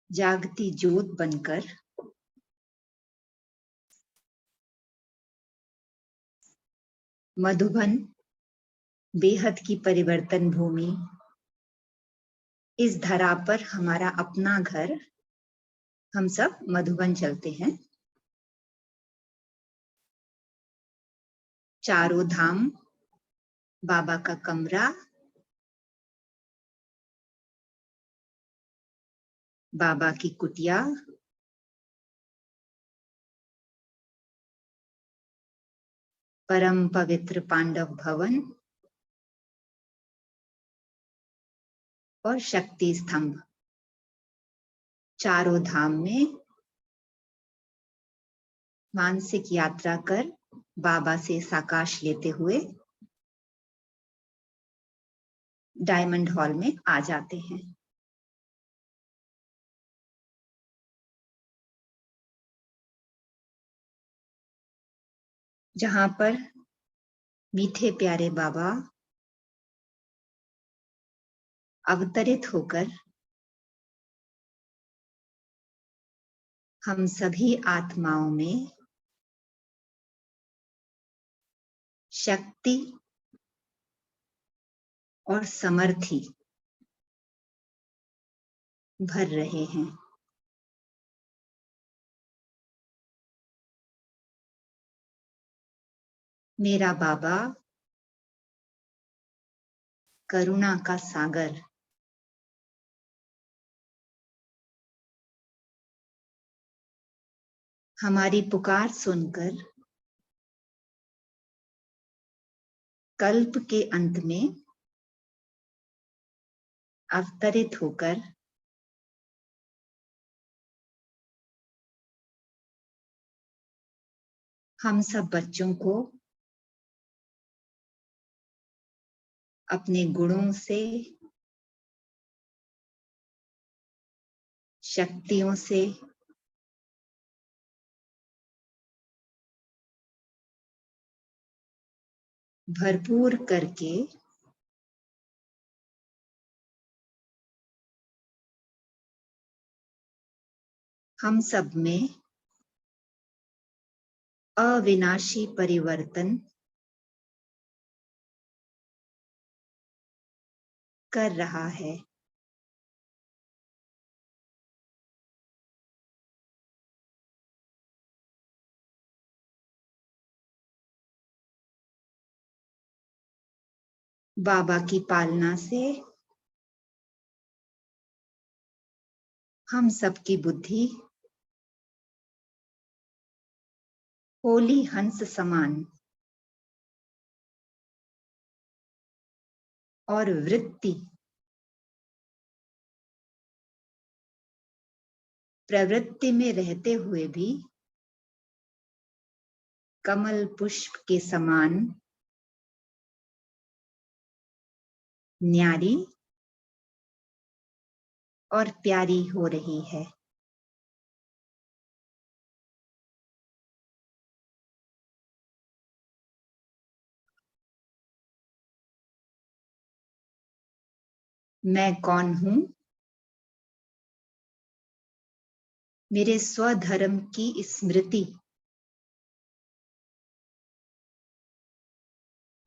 जागती ज्योत बनकर मधुबन बेहद की परिवर्तन भूमि, इस धरा पर हमारा अपना घर, हम सब मधुबन चलते हैं। चारों धाम, बाबा का कमरा, बाबा की कुटिया, परम पवित्र पांडव भवन और शक्ति स्तंभ, चारों धाम में मानसिक यात्रा कर बाबा से साकाश लेते हुए डायमंड हॉल में आ जाते हैं। जहां पर मीठे प्यारे बाबा अवतरित होकर हम सभी आत्माओं में शक्ति और समर्थि भर रहे हैं। मेरा बाबा करुणा का सागर, हमारी पुकार सुनकर कल्प के अंत में अवतरित होकर हम सब बच्चों को अपने गुणों से, शक्तियों से भरपूर करके हम सब में अविनाशी परिवर्तन कर रहा है। बाबा की पालना से हम सबकी बुद्धि होली हंस समान और वृत्ति प्रवृत्ति में रहते हुए भी कमल पुष्प के समान न्यारी और प्यारी हो रही है। मैं कौन हूं? मेरे स्वधर्म की स्मृति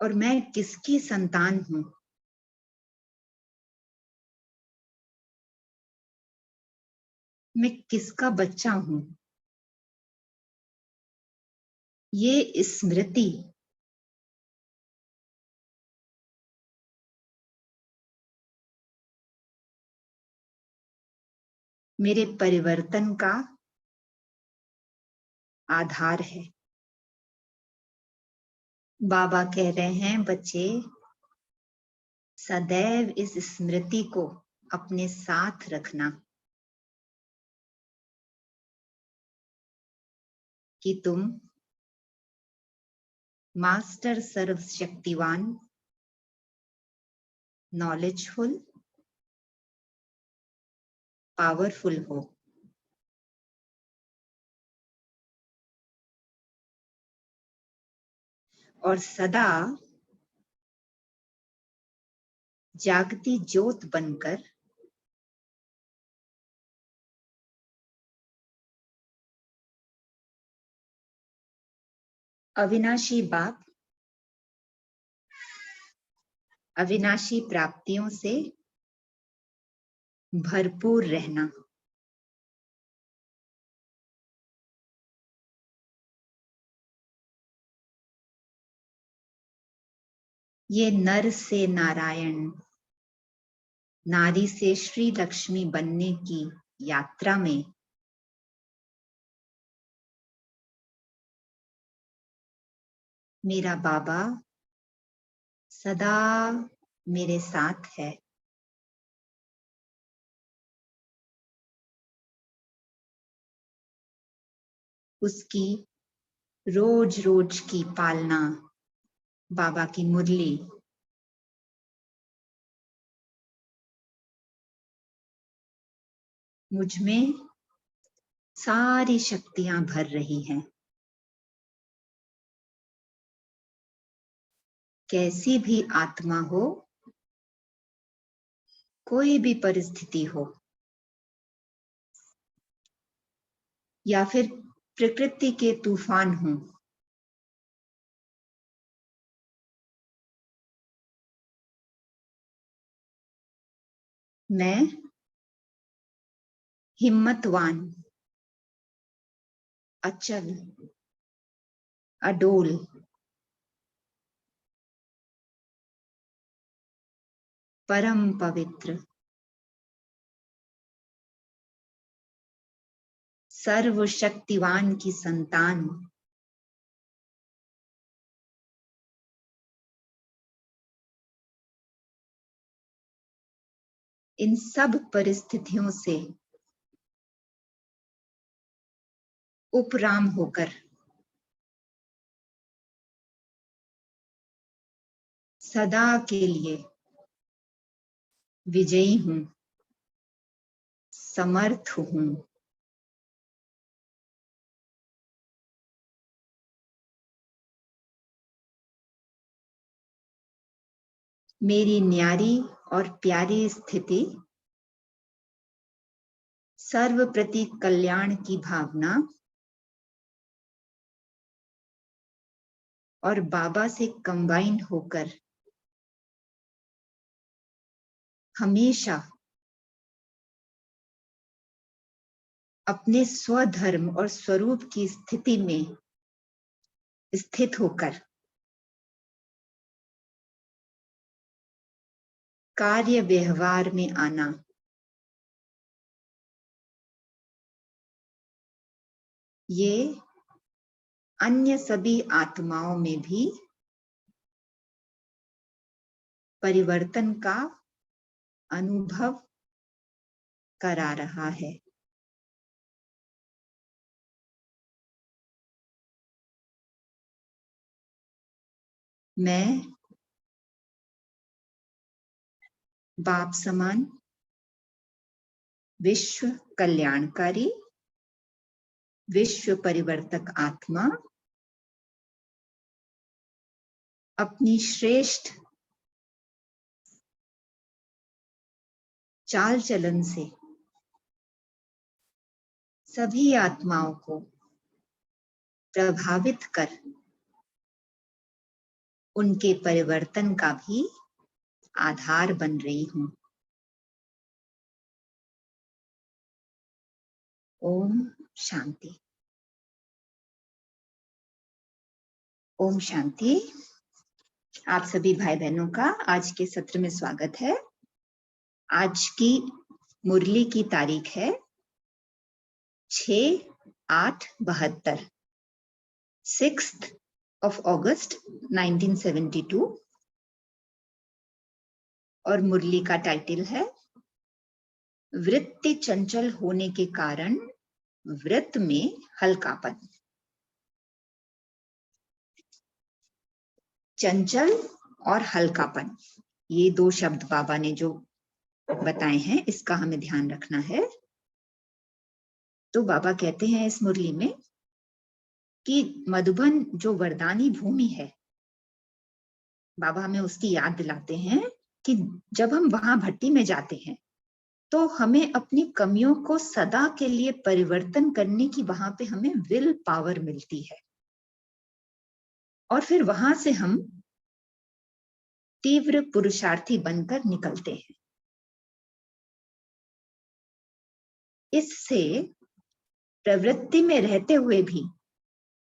और मैं किसकी संतान हूं? मैं किसका बच्चा हूं? ये स्मृति मेरे परिवर्तन का आधार है। बाबा कह रहे हैं, बच्चे सदैव इस स्मृति को अपने साथ रखना कि तुम मास्टर सर्वशक्तिवान, नॉलेजफुल, पावरफुल हो। और सदा जागती ज्योत बनकर अविनाशी बाप अविनाशी प्राप्तियों से भरपूर रहना। ये नर से नारायण, नारी से श्री लक्ष्मी बनने की यात्रा में मेरा बाबा सदा मेरे साथ है। उसकी रोज रोज की पालना, बाबा की मुरली मुझ में सारी शक्तियां भर रही हैं। कैसी भी आत्मा हो, कोई भी परिस्थिति हो, या फिर प्रकृति के तूफान हो, मैं हिम्मतवान, अचल, अडोल, परम पवित्र, सर्वशक्तिवान की संतान, इन सब परिस्थितियों से उपराम होकर सदा के लिए विजयी हूं, समर्थ हूं। मेरी न्यारी और प्यारी स्थिति सर्व प्रति कल्याण की भावना और बाबा से कंबाइन होकर हमेशा अपने स्वधर्म और स्वरूप की स्थिति में स्थित होकर कार्य व्यवहार में आना, ये अन्य सभी आत्माओं में भी परिवर्तन का अनुभव करा रहा है। मैं बाप समान विश्व कल्याणकारी, विश्व परिवर्तक आत्मा अपनी श्रेष्ठ चाल चलन से सभी आत्माओं को प्रभावित कर उनके परिवर्तन का भी आधार बन रही हूं। ओम शांति। ओम शांति। आप सभी भाई बहनों का आज के सत्र में स्वागत है। आज की मुरली की तारीख है 6/8/72, 6th of August 1972, और मुरली का टाइटल है वृत्ति चंचल होने के कारण व्रत में हल्कापन। चंचल और हल्कापन, ये दो शब्द बाबा ने जो बताए हैं, इसका हमें ध्यान रखना है। तो बाबा कहते हैं इस मुरली में कि मधुबन जो वरदानी भूमि है, बाबा हमें उसकी याद दिलाते हैं कि जब हम वहां भट्टी में जाते हैं तो हमें अपनी कमियों को सदा के लिए परिवर्तन करने की वहां पे हमें विल पावर मिलती है। और फिर वहां से हम तीव्र पुरुषार्थी बनकर निकलते हैं। इससे प्रवृत्ति में रहते हुए भी,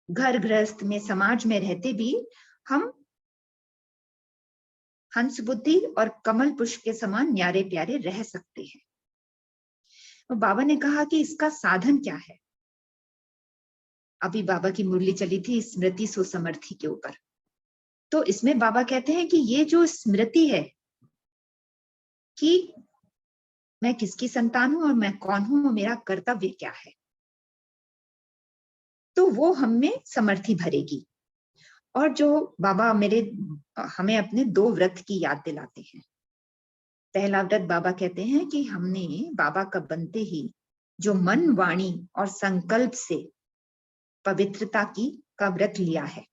घर गृहस्थ में, समाज में रहते भी हम हंस बुद्धि और कमल पुष्प के समान न्यारे प्यारे रह सकते हैं। तो बाबा ने कहा कि इसका साधन क्या है। अभी बाबा की मुरली चली थी स्मृति सुसमर्थी के ऊपर, तो इसमें बाबा कहते हैं कि ये जो स्मृति है कि मैं किसकी संतान हूं और मैं कौन हूं, मेरा कर्तव्य क्या है, तो वो हमें समर्थी भरेगी। और जो बाबा हमें अपने 2 व्रत की याद दिलाते हैं। पहला व्रत बाबा कहते हैं कि हमने बाबा का बनते ही जो मन, वाणी और संकल्प से पवित्रता का व्रत लिया है।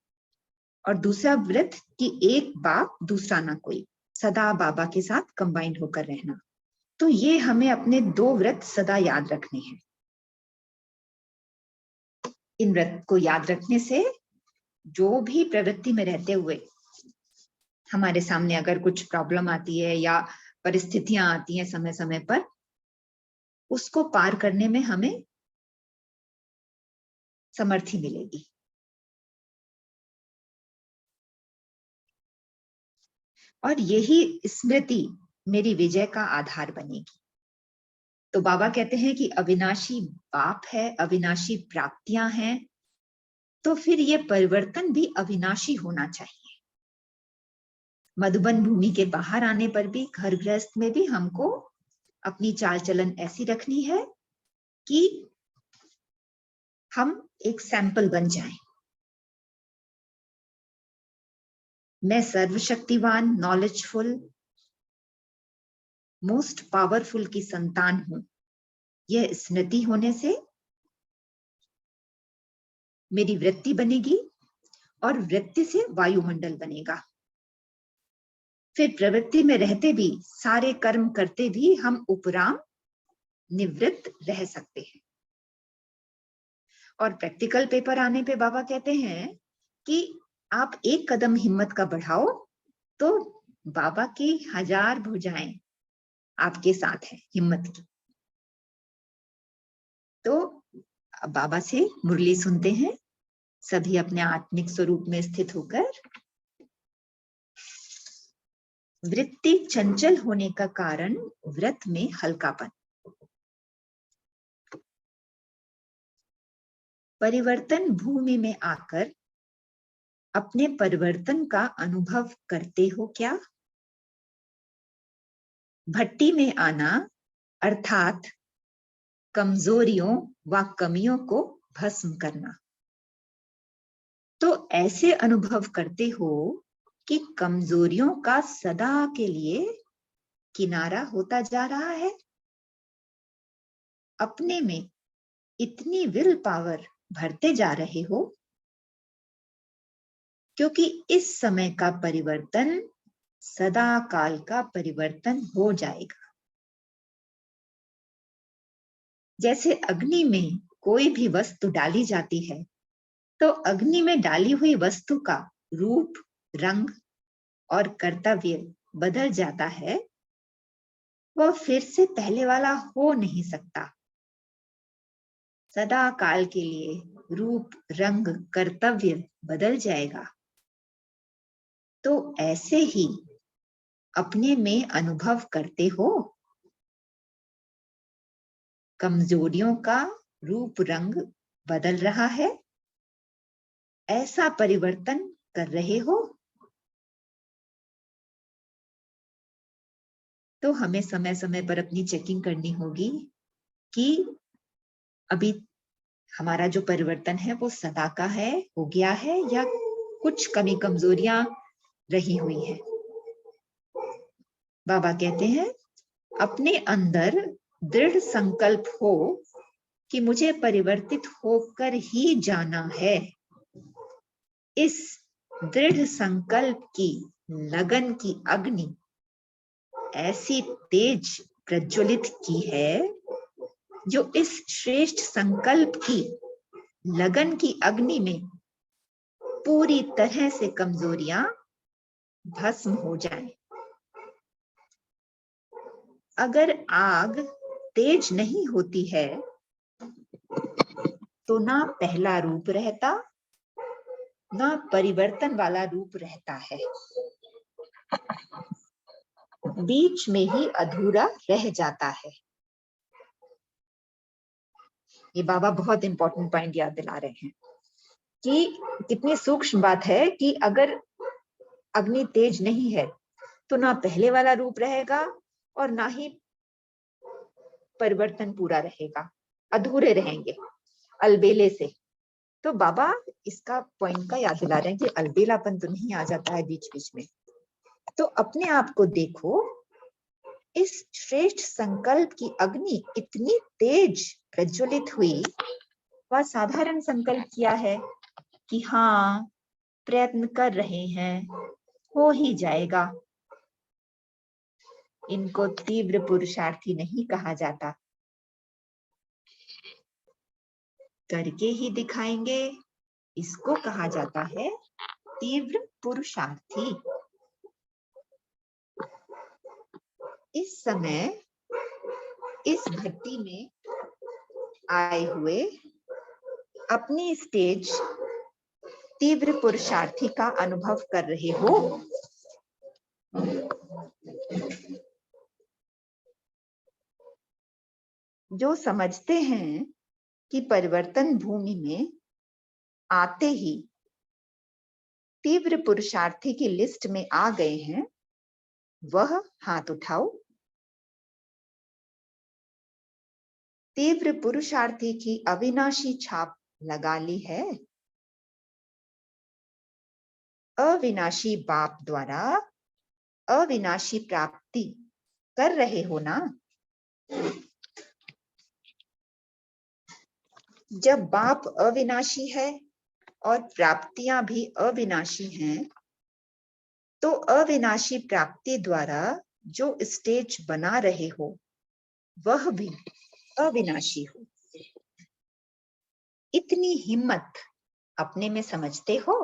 और दूसरा व्रत कि एक बाप दूसरा ना कोई, सदा बाबा के साथ कंबाइंड होकर रहना। तो ये हमें अपने 2 व्रत सदा याद रखने हैं। इन व्रत को याद रखने से जो भी प्रवृत्ति में रहते हुए हमारे सामने अगर कुछ प्रॉब्लम आती है या परिस्थितियां आती हैं समय समय पर, उसको पार करने में हमें समर्थी मिलेगी। और यही स्मृति मेरी विजय का आधार बनेगी। तो बाबा कहते हैं कि अविनाशी बाप है, अविनाशी प्राप्तियां हैं, तो फिर ये परिवर्तन भी अविनाशी होना चाहिए। मधुबन भूमि के बाहर आने पर भी, घर गृहस्थ में भी हमको अपनी चाल चलन ऐसी रखनी है कि हम एक सैंपल बन जाएं। मैं सर्वशक्तिवान, नॉलेजफुल, मोस्ट पावरफुल की संतान हूं। यह स्मृति होने से मेरी वृत्ति बनेगी और वृत्ति से वायुमंडल बनेगा। फिर प्रवृत्ति में रहते भी, सारे कर्म करते भी हम उपराम निवृत्त रह सकते हैं। और प्रैक्टिकल पेपर आने पे बाबा कहते हैं कि आप एक कदम हिम्मत का बढ़ाओ तो बाबा की 1000 भुजाएं आपके साथ है हिम्मत की। तो बाबा से मुरली सुनते हैं सभी अपने आत्मिक स्वरूप में स्थित होकर। वृत्ति चंचल होने का कारण व्रत में हल्कापन। परिवर्तन भूमि में आकर अपने परिवर्तन का अनुभव करते हो क्या? भट्टी में आना अर्थात कमजोरियों व कमियों को भस्म करना। तो ऐसे अनुभव करते हो कि कमजोरियों का सदा के लिए किनारा होता जा रहा है। अपने में इतनी विल पावर भरते जा रहे हो क्योंकि इस समय का परिवर्तन सदा काल का परिवर्तन हो जाएगा। जैसे अग्नि में कोई भी वस्तु डाली जाती है तो अग्नि में डाली हुई वस्तु का रूप, रंग और कर्तव्य बदल जाता है, वह फिर से पहले वाला हो नहीं सकता। सदा काल के लिए रूप, रंग, कर्तव्य बदल जाएगा। तो ऐसे ही अपने में अनुभव करते हो कमजोरियों का रूप रंग बदल रहा है, ऐसा परिवर्तन कर रहे हो। तो हमें समय समय पर अपनी चेकिंग करनी होगी कि अभी हमारा जो परिवर्तन है वो सदा का है, हो गया है, या कुछ कमी कमजोरियां रही हुई है। बाबा कहते हैं अपने अंदर दृढ़ संकल्प हो कि मुझे परिवर्तित होकर ही जाना है। इस दृढ़ संकल्प की लगन की अग्नि ऐसी तेज प्रज्वलित की है जो इस श्रेष्ठ संकल्प की लगन की अग्नि में पूरी तरह से कमजोरियां भस्म हो जाएं। अगर आग तेज नहीं होती है तो ना पहला रूप रहता, ना परिवर्तन वाला रूप रहता है, बीच में ही अधूरा रह जाता है। ये बाबा बहुत इंपॉर्टेंट पॉइंट याद दिला रहे हैं कि कितनी सूक्ष्म बात है कि अगर अग्नि तेज नहीं है तो ना पहले वाला रूप रहेगा और ना ही परिवर्तन पूरा रहेगा, अधूरे रहेंगे अलबेले से। तो बाबा इसका पॉइंट का याद दिला रहे हैं कि अलबेलापन तो नहीं आ जाता है बीच बीच में। तो अपने आप को देखो, इस श्रेष्ठ संकल्प की अग्नि इतनी तेज प्रज्वलित हुई, वह साधारण संकल्प किया है कि हाँ प्रयत्न कर रहे हैं, हो ही जाएगा। इनको तीव्र पुरुषार्थी नहीं कहा जाता, करके ही दिखाएंगे, इसको कहा जाता है तीव्र पुरुषार्थी। इस समय इस भक्ति में आए हुए अपनी स्टेज तीव्र पुरुषार्थी का अनुभव कर रहे हो। जो समझते हैं कि परिवर्तन भूमि में आते ही तीव्र पुरुषार्थी की लिस्ट में आ गए हैं, वह हाथ उठाओ। तीव्र पुरुषार्थी की अविनाशी छाप लगा ली है। अविनाशी बाप द्वारा अविनाशी प्राप्ति कर रहे हो ना। जब बाप अविनाशी है और प्राप्तियां भी अविनाशी हैं, तो अविनाशी प्राप्ति द्वारा जो स्टेज बना रहे हो वह भी अविनाशी हो। इतनी हिम्मत अपने में समझते हो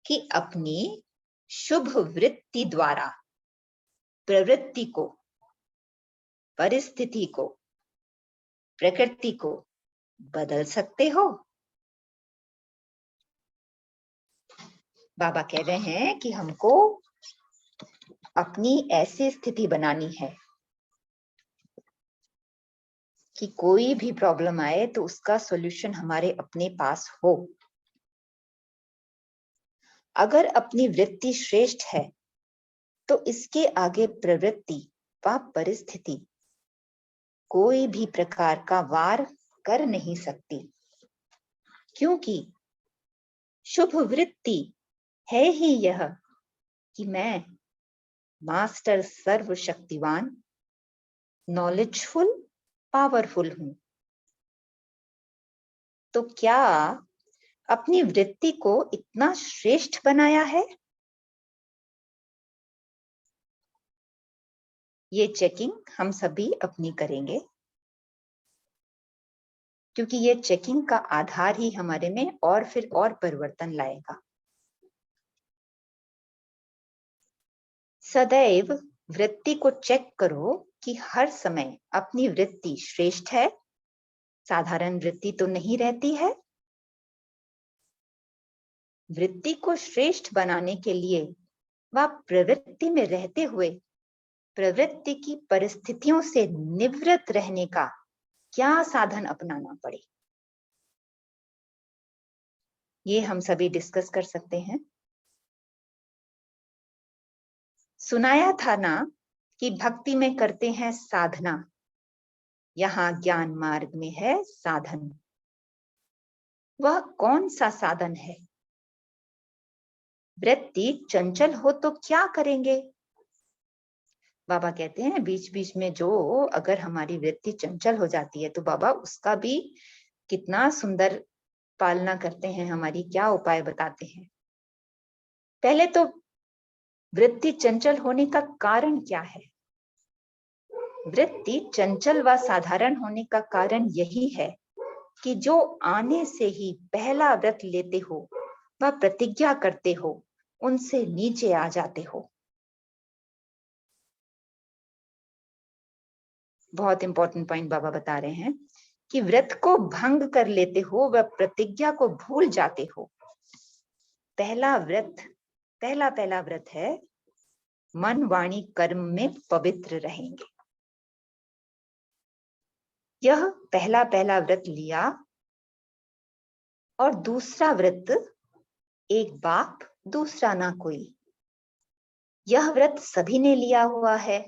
कि अपनी शुभ वृत्ति द्वारा प्रवृत्ति को, परिस्थिति को, प्रकृति को बदल सकते हो। बाबा कह रहे हैं कि हमको अपनी ऐसी स्थिति बनानी है कि कोई भी प्रॉब्लम आए तो उसका सॉल्यूशन हमारे अपने पास हो। अगर अपनी वृत्ति श्रेष्ठ है तो इसके आगे प्रवृत्ति व परिस्थिति कोई भी प्रकार का वार कर नहीं सकती, क्योंकि शुभ वृत्ति है ही यह कि मैं मास्टर सर्वशक्तिवान, नॉलेजफुल, पावरफुल हूं। तो क्या अपनी वृत्ति को इतना श्रेष्ठ बनाया है? ये चेकिंग हम सभी अपनी करेंगे, क्योंकि ये चेकिंग का आधार ही हमारे में और फिर और परिवर्तन लाएगा। सदैव वृत्ति को चेक करो कि हर समय अपनी वृत्ति श्रेष्ठ है, साधारण वृत्ति तो नहीं रहती है। वृत्ति को श्रेष्ठ बनाने के लिए व प्रवृत्ति में रहते हुए प्रवृत्ति की परिस्थितियों से निवृत्त रहने का क्या साधन अपनाना पड़े, ये हम सभी डिस्कस कर सकते हैं। सुनाया था ना कि भक्ति में करते हैं साधना, यहाँ ज्ञान मार्ग में है साधन। वह कौन सा साधन है? वृत्ति चंचल हो तो क्या करेंगे? बाबा कहते हैं बीच बीच में जो अगर हमारी वृत्ति चंचल हो जाती है तो बाबा उसका भी कितना सुंदर पालना करते हैं, हमारी क्या उपाय बताते हैं। पहले तो वृत्ति चंचल होने का कारण क्या है? वृत्ति चंचल व साधारण होने का कारण यही है कि जो आने से ही पहला व्रत लेते हो व प्रतिज्ञा करते हो उनसे नीचे आ जाते हो। बहुत इंपॉर्टेंट पॉइंट बाबा बता रहे हैं कि व्रत को भंग कर लेते हो व प्रतिज्ञा को भूल जाते हो। पहला व्रत है मन वाणी कर्म में पवित्र रहेंगे। यह पहला व्रत लिया। और दूसरा व्रत, एक बाप दूसरा ना कोई, यह व्रत सभी ने लिया हुआ है।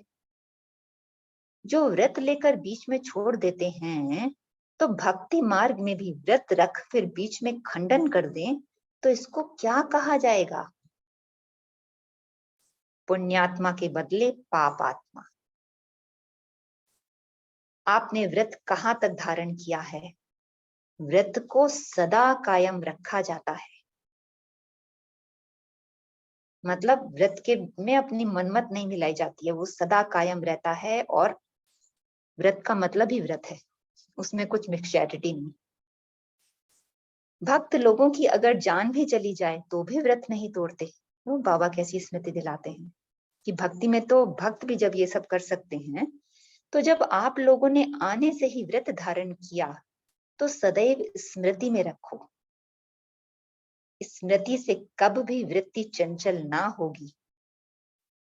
जो व्रत लेकर बीच में छोड़ देते हैं, तो भक्ति मार्ग में भी व्रत रख फिर बीच में खंडन कर दें, तो इसको क्या कहा जाएगा? पुण्यात्मा के बदले पाप आत्मा। आपने व्रत कहां तक धारण किया है? व्रत को सदा कायम रखा जाता है। मतलब व्रत के में अपनी मनमत नहीं मिलाई जाती है, वो सदा कायम रहता है। और व्रत का मतलब ही व्रत है, उसमें कुछ मिक्सचैरिटी नहीं। भक्त लोगों की अगर जान भी चली जाए तो भी व्रत नहीं तोड़ते। वो बाबा कैसी स्मृति दिलाते हैं कि भक्ति में तो भक्त भी जब ये सब कर सकते हैं, तो जब आप लोगों ने आने से ही व्रत धारण किया तो सदैव स्मृति में रखो। स्मृति से कब भी वृत्ति चंचल ना होगी।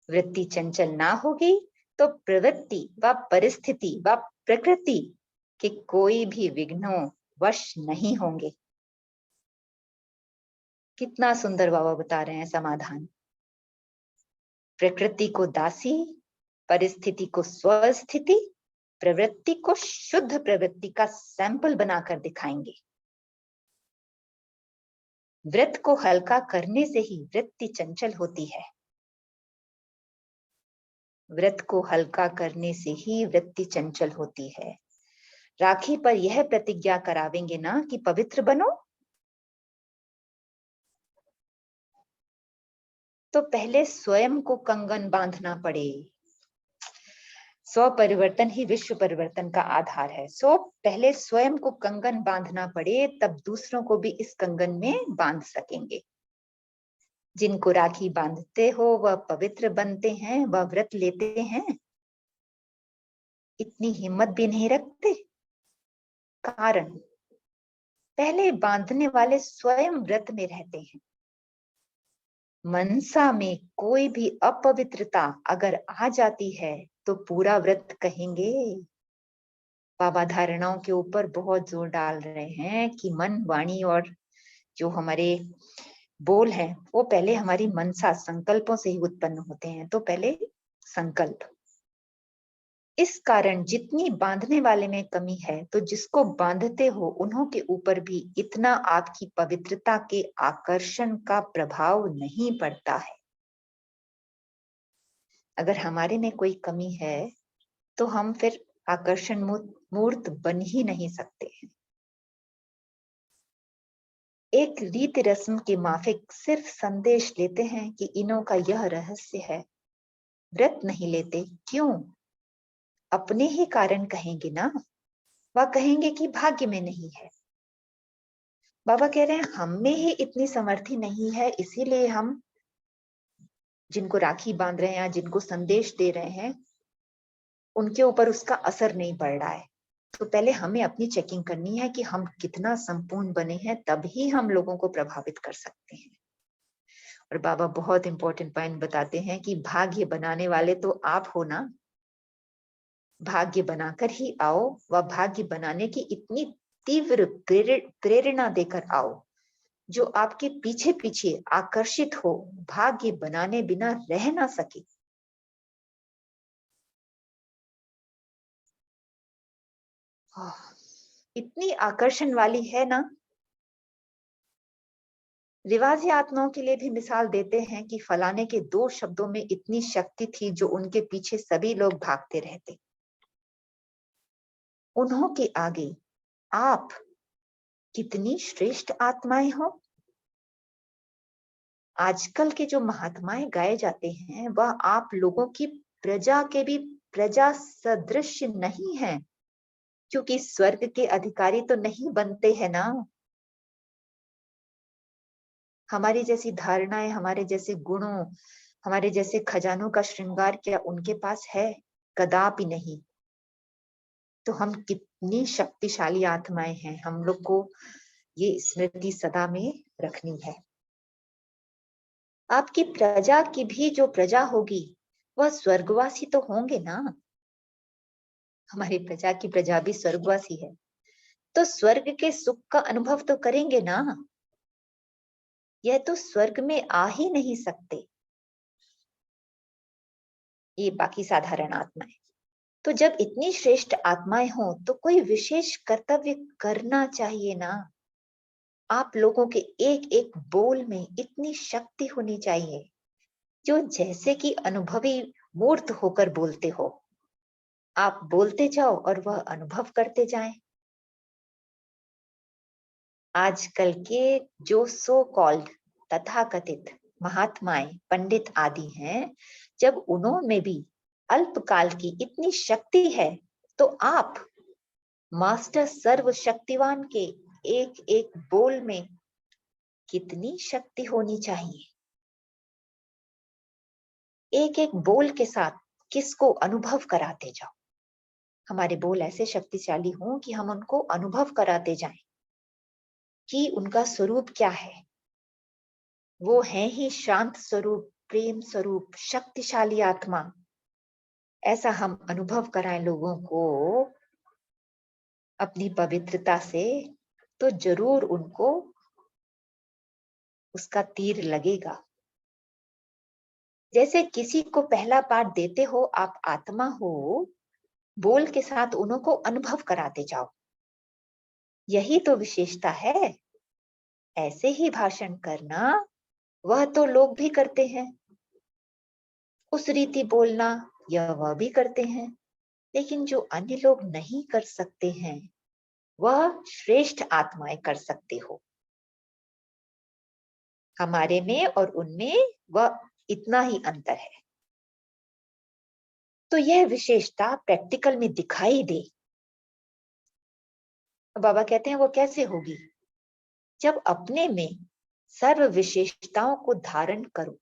वृत्ति चंचल ना होगी तो प्रवृत्ति व परिस्थिति व प्रकृति के कोई भी विघ्नों वश नहीं होंगे। कितना सुंदर बाबा बता रहे हैं समाधान। प्रकृति को दासी, परिस्थिति को स्वस्थिति, प्रवृत्ति को शुद्ध प्रवृत्ति का सैंपल बनाकर दिखाएंगे। व्रत को हल्का करने से ही वृत्ति चंचल होती है। व्रत को हल्का करने से ही वृत्ति चंचल होती है। राखी पर यह प्रतिज्ञा करावेंगे ना कि पवित्र बनो, तो पहले स्वयं को कंगन बांधना पड़े। स्व परिवर्तन ही विश्व परिवर्तन का आधार है। सो पहले स्वयं को कंगन बांधना पड़े, तब दूसरों को भी इस कंगन में बांध सकेंगे। जिनको राखी बांधते हो वह पवित्र बनते हैं, वह व्रत लेते हैं। इतनी हिम्मत भी नहीं रखते। कारण पहले बांधने वाले स्वयं व्रत में रहते हैं। मनसा में कोई भी अपवित्रता अगर आ जाती है तो पूरा व्रत कहेंगे। बाबा धारणाओं के ऊपर बहुत जोर डाल रहे हैं कि मन, वाणी और जो हमारे बोल हैं वो पहले हमारी मनसा, संकल्पों से ही उत्पन्न होते हैं। तो पहले संकल्प। इस कारण जितनी बांधने वाले में कमी है, तो जिसको बांधते हो उन्हों के ऊपर भी इतना आपकी पवित्रता के आकर्षण का प्रभाव नहीं पड़ता है। अगर हमारे में कोई कमी है तो हम फिर आकर्षण मूर्त बन ही नहीं सकते हैं। एक रीति रस्म के माफिक सिर्फ संदेश लेते हैं कि इनों का यह रहस्य है। व्रत नहीं लेते क्यों? अपने ही कारण कहेंगे ना। वह कहेंगे कि भाग्य में नहीं है। बाबा कह रहे हैं हम में ही इतनी समर्थी नहीं है, इसीलिए हम जिनको राखी बांध रहे हैं या जिनको संदेश दे रहे हैं उनके ऊपर उसका असर नहीं पड़ रहा है। तो पहले हमें अपनी चेकिंग करनी है कि हम कितना संपूर्ण बने हैं, तभी हम लोगों को प्रभावित कर सकते हैं। और बाबा बहुत इंपॉर्टेंट पॉइंट बताते हैं कि भाग्य बनाने वाले तो आप हो ना। भाग्य बनाकर ही आओ, व भाग्य बनाने की इतनी तीव्र प्रेरणा देकर आओ जो आपके पीछे पीछे आकर्षित हो, भाग्य बनाने बिना रह ना सके। इतनी आकर्षण वाली है ना। रिवाजी आत्माओं के लिए भी मिसाल देते हैं कि फलाने के 2 शब्दों में इतनी शक्ति थी जो उनके पीछे सभी लोग भागते रहते। उन्हों के आगे आप कितनी श्रेष्ठ आत्माएं हो। आजकल के जो महात्माएं गाए जाते हैं वह आप लोगों की प्रजा के भी प्रजा सदृश नहीं है, क्योंकि स्वर्ग के अधिकारी तो नहीं बनते हैं ना। हमारी जैसी धारणाएं, हमारे जैसे गुणों, हमारे जैसे खजानों का श्रृंगार क्या उनके पास है? कदापि नहीं। तो हम कितनी शक्तिशाली आत्माएं हैं, हम लोग को ये स्मृति सदा में रखनी है। आपकी प्रजा की भी जो प्रजा होगी वह स्वर्गवासी तो होंगे ना। हमारी प्रजा की प्रजा भी स्वर्गवासी है, तो स्वर्ग के सुख का अनुभव तो करेंगे ना। यह तो स्वर्ग में आ ही नहीं सकते, ये बाकी साधारण आत्माएं। तो जब इतनी श्रेष्ठ आत्माएं हों तो कोई विशेष कर्तव्य करना चाहिए ना। आप लोगों के एक एक बोल में इतनी शक्ति होनी चाहिए, जो जैसे कि अनुभवी मूर्त होकर बोलते हो। आप बोलते जाओ और वह अनुभव करते जाएं। आजकल के जो सो कॉल्ड तथाकथित महात्माएं, पंडित आदि हैं, जब उन्होंने भी अल्पकाल की इतनी शक्ति है, तो आप मास्टर सर्वशक्तिवान के एक एक बोल में कितनी शक्ति होनी चाहिए। एक एक बोल के साथ किसको अनुभव कराते जाओ। हमारे बोल ऐसे शक्तिशाली हों कि हम उनको अनुभव कराते जाएं कि उनका स्वरूप क्या है। वो है ही शांत स्वरूप, प्रेम स्वरूप, शक्तिशाली आत्मा। ऐसा हम अनुभव कराएं लोगों को अपनी पवित्रता से, तो जरूर उनको उसका तीर लगेगा। जैसे किसी को पहला पाठ देते हो, आप आत्मा हो, बोल के साथ उनको अनुभव कराते जाओ। यही तो विशेषता है। ऐसे ही भाषण करना वह तो लोग भी करते हैं, उस रीति बोलना यह वह भी करते हैं, लेकिन जो अन्य लोग नहीं कर सकते हैं वह श्रेष्ठ आत्माएं कर सकते हो। हमारे में और उनमें वह इतना ही अंतर है। तो यह विशेषता प्रैक्टिकल में दिखाई दे। बाबा कहते हैं वो कैसे होगी? जब अपने में सर्व विशेषताओं को धारण करो।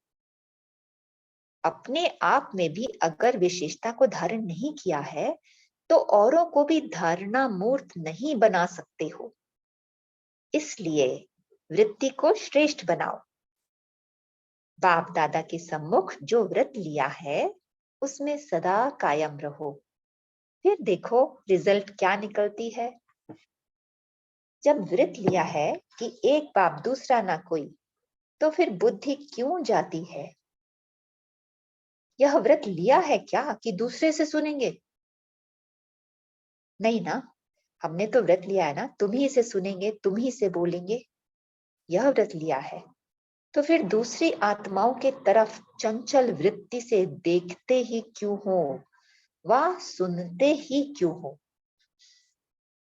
अपने आप में भी अगर विशेषता को धारण नहीं किया है, तो औरों को भी धारणा मूर्त नहीं बना सकते हो। इसलिए वृत्ति को श्रेष्ठ बनाओ। बाप दादा के सम्मुख जो व्रत लिया है उसमें सदा कायम रहो। फिर देखो रिजल्ट क्या निकलती है। जब व्रत लिया है कि एक बाप दूसरा ना कोई, तो फिर बुद्धि क्यों जाती है? यह व्रत लिया है क्या कि दूसरे से सुनेंगे? नहीं ना, हमने तो व्रत लिया है ना, तुम ही से सुनेंगे, तुम ही से बोलेंगे, यह व्रत लिया है। तो फिर दूसरी आत्माओं के तरफ चंचल वृत्ति से देखते ही क्यों हो, वह सुनते ही क्यों हो?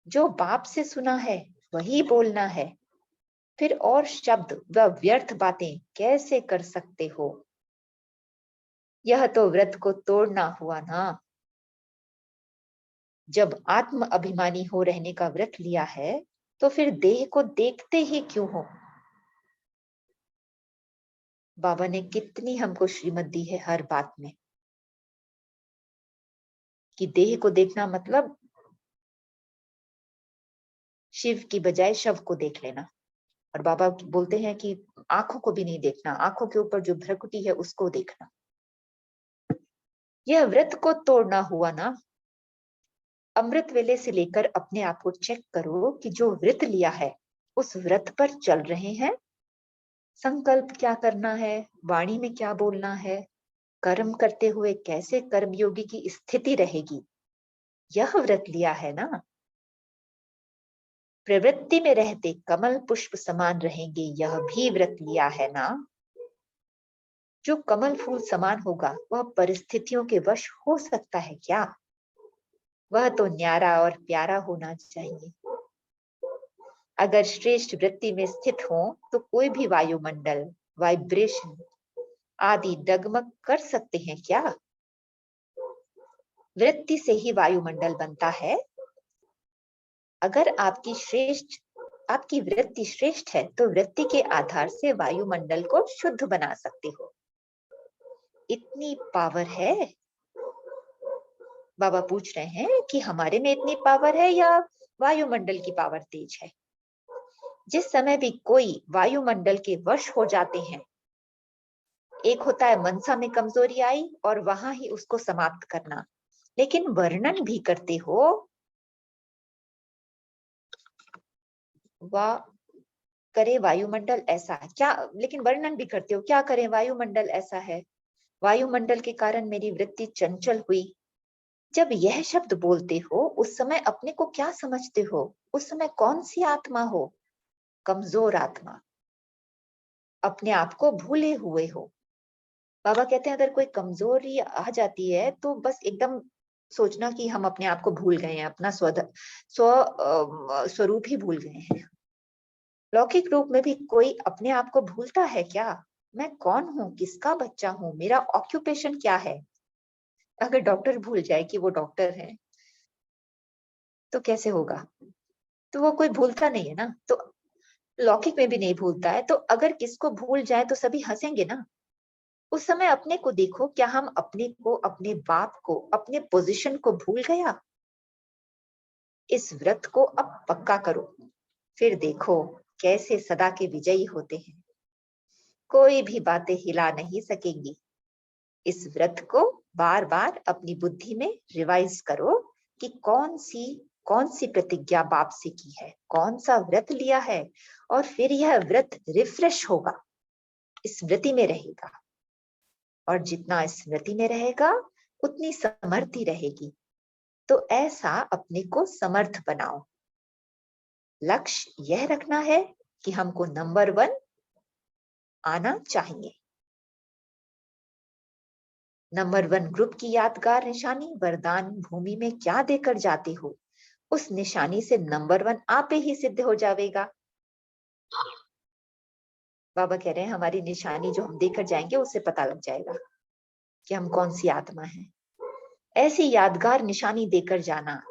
जो बाप से सुना है वही बोलना है। फिर और शब्द व व्यर्थ बातें कैसे कर सकते हो? यह तो व्रत को तोड़ना हुआ ना। जब आत्म अभिमानी हो रहने का व्रत लिया है, तो फिर देह को देखते ही क्यों हो? बाबा ने कितनी हमको श्रीमत दी है हर बात में, कि देह को देखना मतलब शिव की बजाय शव को देख लेना। और बाबा बोलते हैं कि आंखों को भी नहीं देखना, आंखों के ऊपर जो भ्रकुटी है उसको देखना। यह व्रत को तोड़ना हुआ ना। अमृत वेले से लेकर अपने आप को चेक करो कि जो व्रत लिया है उस व्रत पर चल रहे हैं। संकल्प क्या करना है, वाणी में क्या बोलना है, कर्म करते हुए कैसे कर्मयोगी की स्थिति रहेगी, यह व्रत लिया है ना। प्रवृत्ति में रहते कमल पुष्प समान रहेंगे, यह भी व्रत लिया है ना। जो कमल फूल समान होगा वह परिस्थितियों के वश हो सकता है क्या? वह तो न्यारा और प्यारा होना चाहिए। अगर श्रेष्ठ वृत्ति में स्थित हो तो कोई भी वायुमंडल, वाइब्रेशन आदि डगमग कर सकते हैं क्या? वृत्ति से ही वायुमंडल बनता है। अगर आपकी श्रेष्ठ आपकी वृत्ति श्रेष्ठ है तो वृत्ति के आधार से वायुमंडल को शुद्ध बना सकते हो। इतनी पावर है। बाबा पूछ रहे हैं कि हमारे में इतनी पावर है या वायुमंडल की पावर तेज है। जिस समय भी कोई वायुमंडल के वश हो जाते हैं, एक होता है मनसा में कमजोरी आई और वहां ही उसको समाप्त करना, लेकिन वर्णन भी करते हो वाह करे वायुमंडल ऐसा है क्या, लेकिन वर्णन भी करते हो क्या करें वायुमंडल ऐसा है, वायुमंडल के कारण मेरी वृत्ति चंचल हुई। जब यह शब्द बोलते हो उस समय अपने को क्या समझते हो? उस समय कौन सी आत्मा हो? कमजोर आत्मा, अपने आप को भूले हुए हो। बाबा कहते हैं अगर कोई कमजोरी आ जाती है तो बस एकदम सोचना कि हम अपने आप को भूल गए हैं, अपना स्वरूप ही भूल गए हैं। लौकिक रूप में भी कोई अपने आप को भूलता है क्या? मैं कौन हूँ, किसका बच्चा हूँ, मेरा ऑक्यूपेशन क्या है? अगर डॉक्टर भूल जाए कि वो डॉक्टर है तो कैसे होगा? तो वो कोई भूलता नहीं है ना, तो लौकिक में भी नहीं भूलता है। तो अगर किसको भूल जाए तो सभी हंसेंगे ना। उस समय अपने को देखो, क्या हम अपने को, अपने बाप को, अपने पोजीशन को भूल गया? इस व्रत को अब पक्का करो, फिर देखो कैसे सदा के विजयी होते हैं। कोई भी बातें हिला नहीं सकेंगी। इस व्रत को बार बार अपनी बुद्धि में रिवाइज करो कि कौन सी प्रतिज्ञा बाप से की है, कौन सा व्रत लिया है, और फिर यह व्रत रिफ्रेश होगा, स्मृति में रहेगा। और जितना स्मृति में रहेगा उतनी समर्थी रहेगी। तो ऐसा अपने को समर्थ बनाओ। लक्ष्य यह रखना है कि हमको नंबर 1 आना चाहिए। नंबर 1 ग्रुप की यादगार निशानी वरदान भूमि में क्या देकर जाते हो, उस निशानी से नंबर 1 आपे ही सिद्ध हो जाएगा। बाबा कह रहे हैं हमारी निशानी जो हम देकर जाएंगे उससे पता लग जाएगा कि हम कौन सी आत्मा है। ऐसी यादगार निशानी देकर जाना,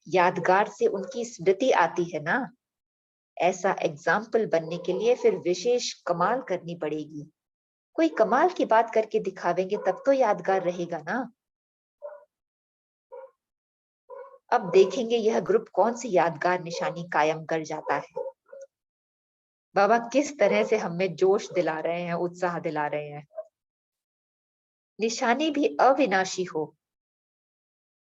यादगार से उनकी स्मृति आती है ना। ऐसा एग्जाम्पल बनने के लिए फिर विशेष कमाल करनी पड़ेगी। कोई कमाल की बात करके दिखावेंगे तब तो यादगार रहेगा ना। अब देखेंगे यह ग्रुप कौन सी यादगार निशानी कायम कर जाता है। बाबा किस तरह से हमें जोश दिला रहे हैं, उत्साह दिला रहे हैं। निशानी भी अविनाशी हो।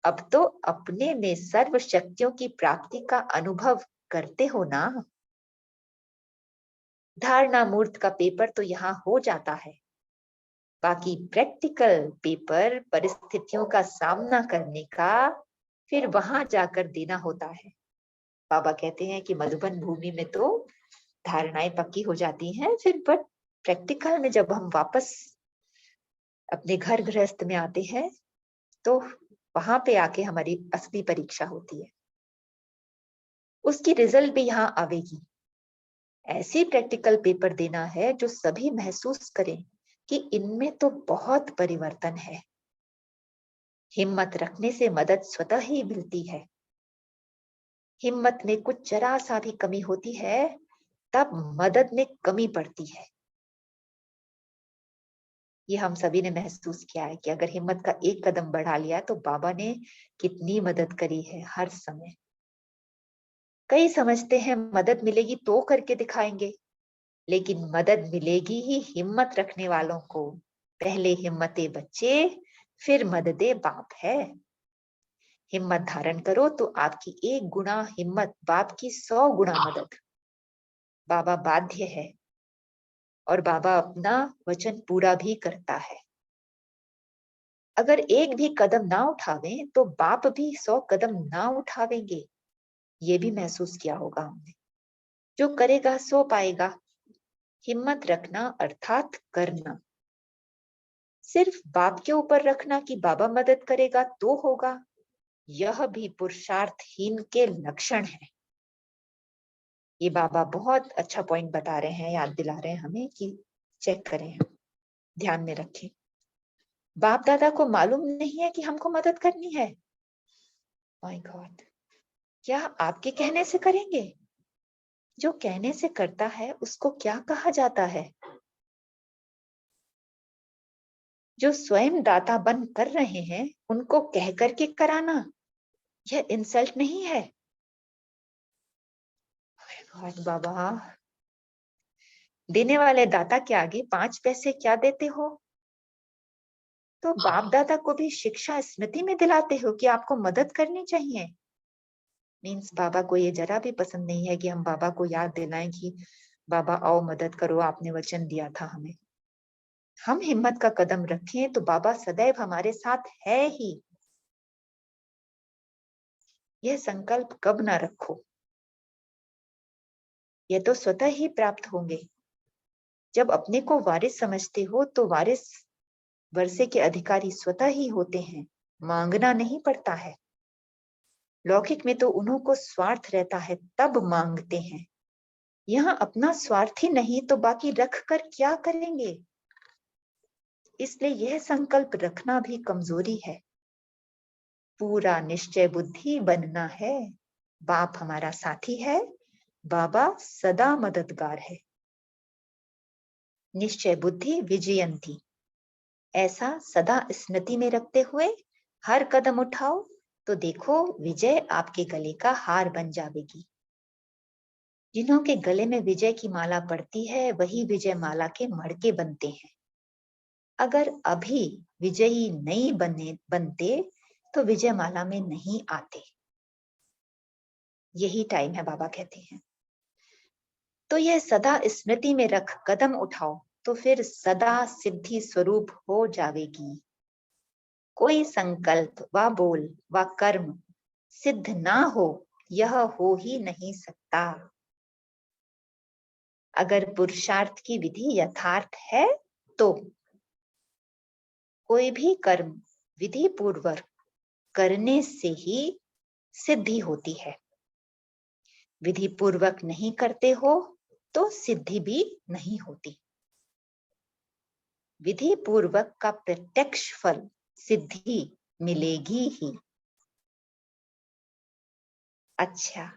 अब तो अपने में सर्व शक्तियों की प्राप्ति का अनुभव करते हो ना। धारणा मूर्त का पेपर तो यहाँ हो जाता है, बाकी प्रैक्टिकल पेपर परिस्थितियों का सामना करने का फिर वहां जाकर देना होता है। बाबा कहते हैं कि मधुबन भूमि में तो धारणाएं पक्की हो जाती हैं, फिर बट प्रैक्टिकल में जब हम वापस अपने घर गृहस्थ में आते हैं तो वहां पे आके हमारी असली परीक्षा होती है। उसकी रिजल्ट भी यहाँ आवेगी। ऐसी प्रैक्टिकल पेपर देना है जो सभी महसूस करें कि इनमें तो बहुत परिवर्तन है। हिम्मत रखने से मदद स्वतः ही मिलती है। हिम्मत में कुछ जरा सा भी कमी होती है तब मदद में कमी पड़ती है। ये हम सभी ने महसूस किया है कि अगर हिम्मत का एक कदम बढ़ा लिया तो बाबा ने कितनी मदद करी है हर समय। कई समझते हैं मदद मिलेगी तो करके दिखाएंगे, लेकिन मदद मिलेगी ही हिम्मत रखने वालों को। पहले हिम्मते बच्चे फिर मददे बाप है। हिम्मत धारण करो तो आपकी 1 गुना हिम्मत बाप की 100 गुना मदद। बाबा बाध्य है और बाबा अपना वचन पूरा भी करता है। अगर एक भी कदम ना उठावें तो बाप भी 100 कदम ना उठावेंगे। ये भी महसूस किया होगा हमने। जो करेगा सो पाएगा। हिम्मत रखना अर्थात करना। सिर्फ बाप के ऊपर रखना कि बाबा मदद करेगा तो होगा, यह भी पुरुषार्थहीन के लक्षण है। ये बाबा बहुत अच्छा पॉइंट बता रहे हैं, याद दिला रहे हैं हमें कि चेक करें, ध्यान में रखें। बाप दादा को मालूम नहीं है कि हमको मदद करनी है। माय गॉड, क्या आपके कहने से करेंगे? जो कहने से करता है उसको क्या कहा जाता है? जो स्वयं दाता बन कर रहे हैं उनको कह करके कराना, यह इंसल्ट नहीं है? गॉड बाबा, देने वाले दाता के आगे 5 पैसे क्या देते हो? तो बाप दादा को भी शिक्षा स्मृति में दिलाते हो कि आपको मदद करनी चाहिए। मीन्स बाबा को ये जरा भी पसंद नहीं है कि हम बाबा को याद दिलाएं कि बाबा आओ मदद करो, आपने वचन दिया था हमें। हम हिम्मत का कदम रखें तो बाबा सदैव हमारे साथ है ही। यह संकल्प कब ना रखो, यह तो स्वतः ही प्राप्त होंगे। जब अपने को वारिस समझते हो तो वारिस वर्षे के अधिकारी स्वतः ही होते हैं, मांगना नहीं पड़ता है। लौकिक में तो उन्हों को स्वार्थ रहता है तब मांगते हैं, यहाँ अपना स्वार्थ ही नहीं तो बाकी रख कर क्या करेंगे? इसलिए यह संकल्प रखना भी कमजोरी है। पूरा निश्चय बुद्धि बनना है। बाप हमारा साथी है, बाबा सदा मददगार है। निश्चय बुद्धि विजयंती, ऐसा सदा स्मृति में रखते हुए हर कदम उठाओ तो देखो विजय आपके गले का हार बन जाएगी। जिन्हों के गले में विजय की माला पड़ती है वही विजय माला के मड़के बनते हैं। अगर अभी विजयी नहीं बनते तो विजय माला में नहीं आते। यही टाइम है, बाबा कहते हैं। तो यह सदा स्मृति में रख कदम उठाओ तो फिर सदा सिद्धि स्वरूप हो जाएगी। कोई संकल्प व बोल व कर्म सिद्ध ना हो, यह हो ही नहीं सकता। अगर पुरुषार्थ की विधि यथार्थ है तो कोई भी कर्म विधि पूर्वक करने से ही सिद्धि होती है। विधि पूर्वक नहीं करते हो तो सिद्धि भी नहीं होती। विधि पूर्वक का प्रत्यक्ष फल सिद्धि मिलेगी ही। अच्छा,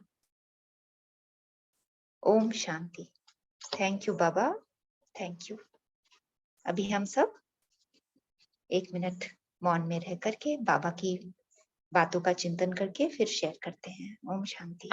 ओम शांति। थैंक यू बाबा, थैंक यू। अभी हम सब 1 मिनट मौन में रह करके बाबा की बातों का चिंतन करके फिर शेयर करते हैं। ओम शांति।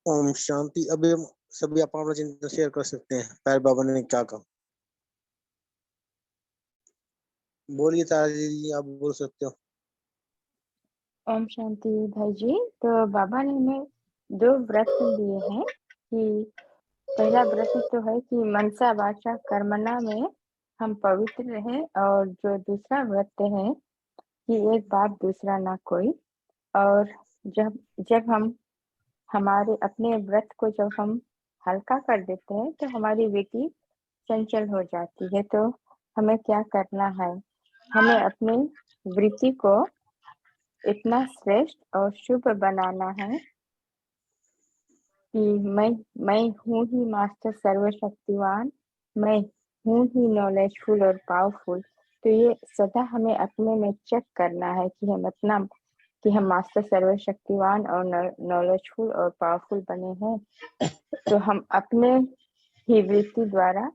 ओम शांति। अभी हम सभी अपना चिंतन शेयर कर सकते हैं। पैर बाबा ने क्या कहा। बोलिए तारा जी, आप बोल सकते हो। ओम शांति भाई जी। तो बाबा ने हमें 2 व्रत दिए हैं कि पहला व्रत तो है कि मनसा वाचा कर्मणा में हम पवित्र रहें, और जो दूसरा व्रत है कि एक बाप दूसरा ना कोई। और जब जब हम हमारे अपने व्रत को जब हम हल्का कर देते हैं तो हमारी वृत्ति चंचल हो जाती है। तो हमें क्या करना है, हमें अपनी वृत्ति को इतना श्रेष्ठ और शुभ बनाना है कि मैं हूँ ही मास्टर सर्वशक्तिवान, मैं हूँ ही नॉलेजफुल और पावरफुल। तो ये सदा हमें अपने में चेक करना है कि हम मास्टर सर्वशक्तिवान और नॉलेजफुल और पावरफुल बने हैं। तो हम अपने ही वृत्ति द्वारा,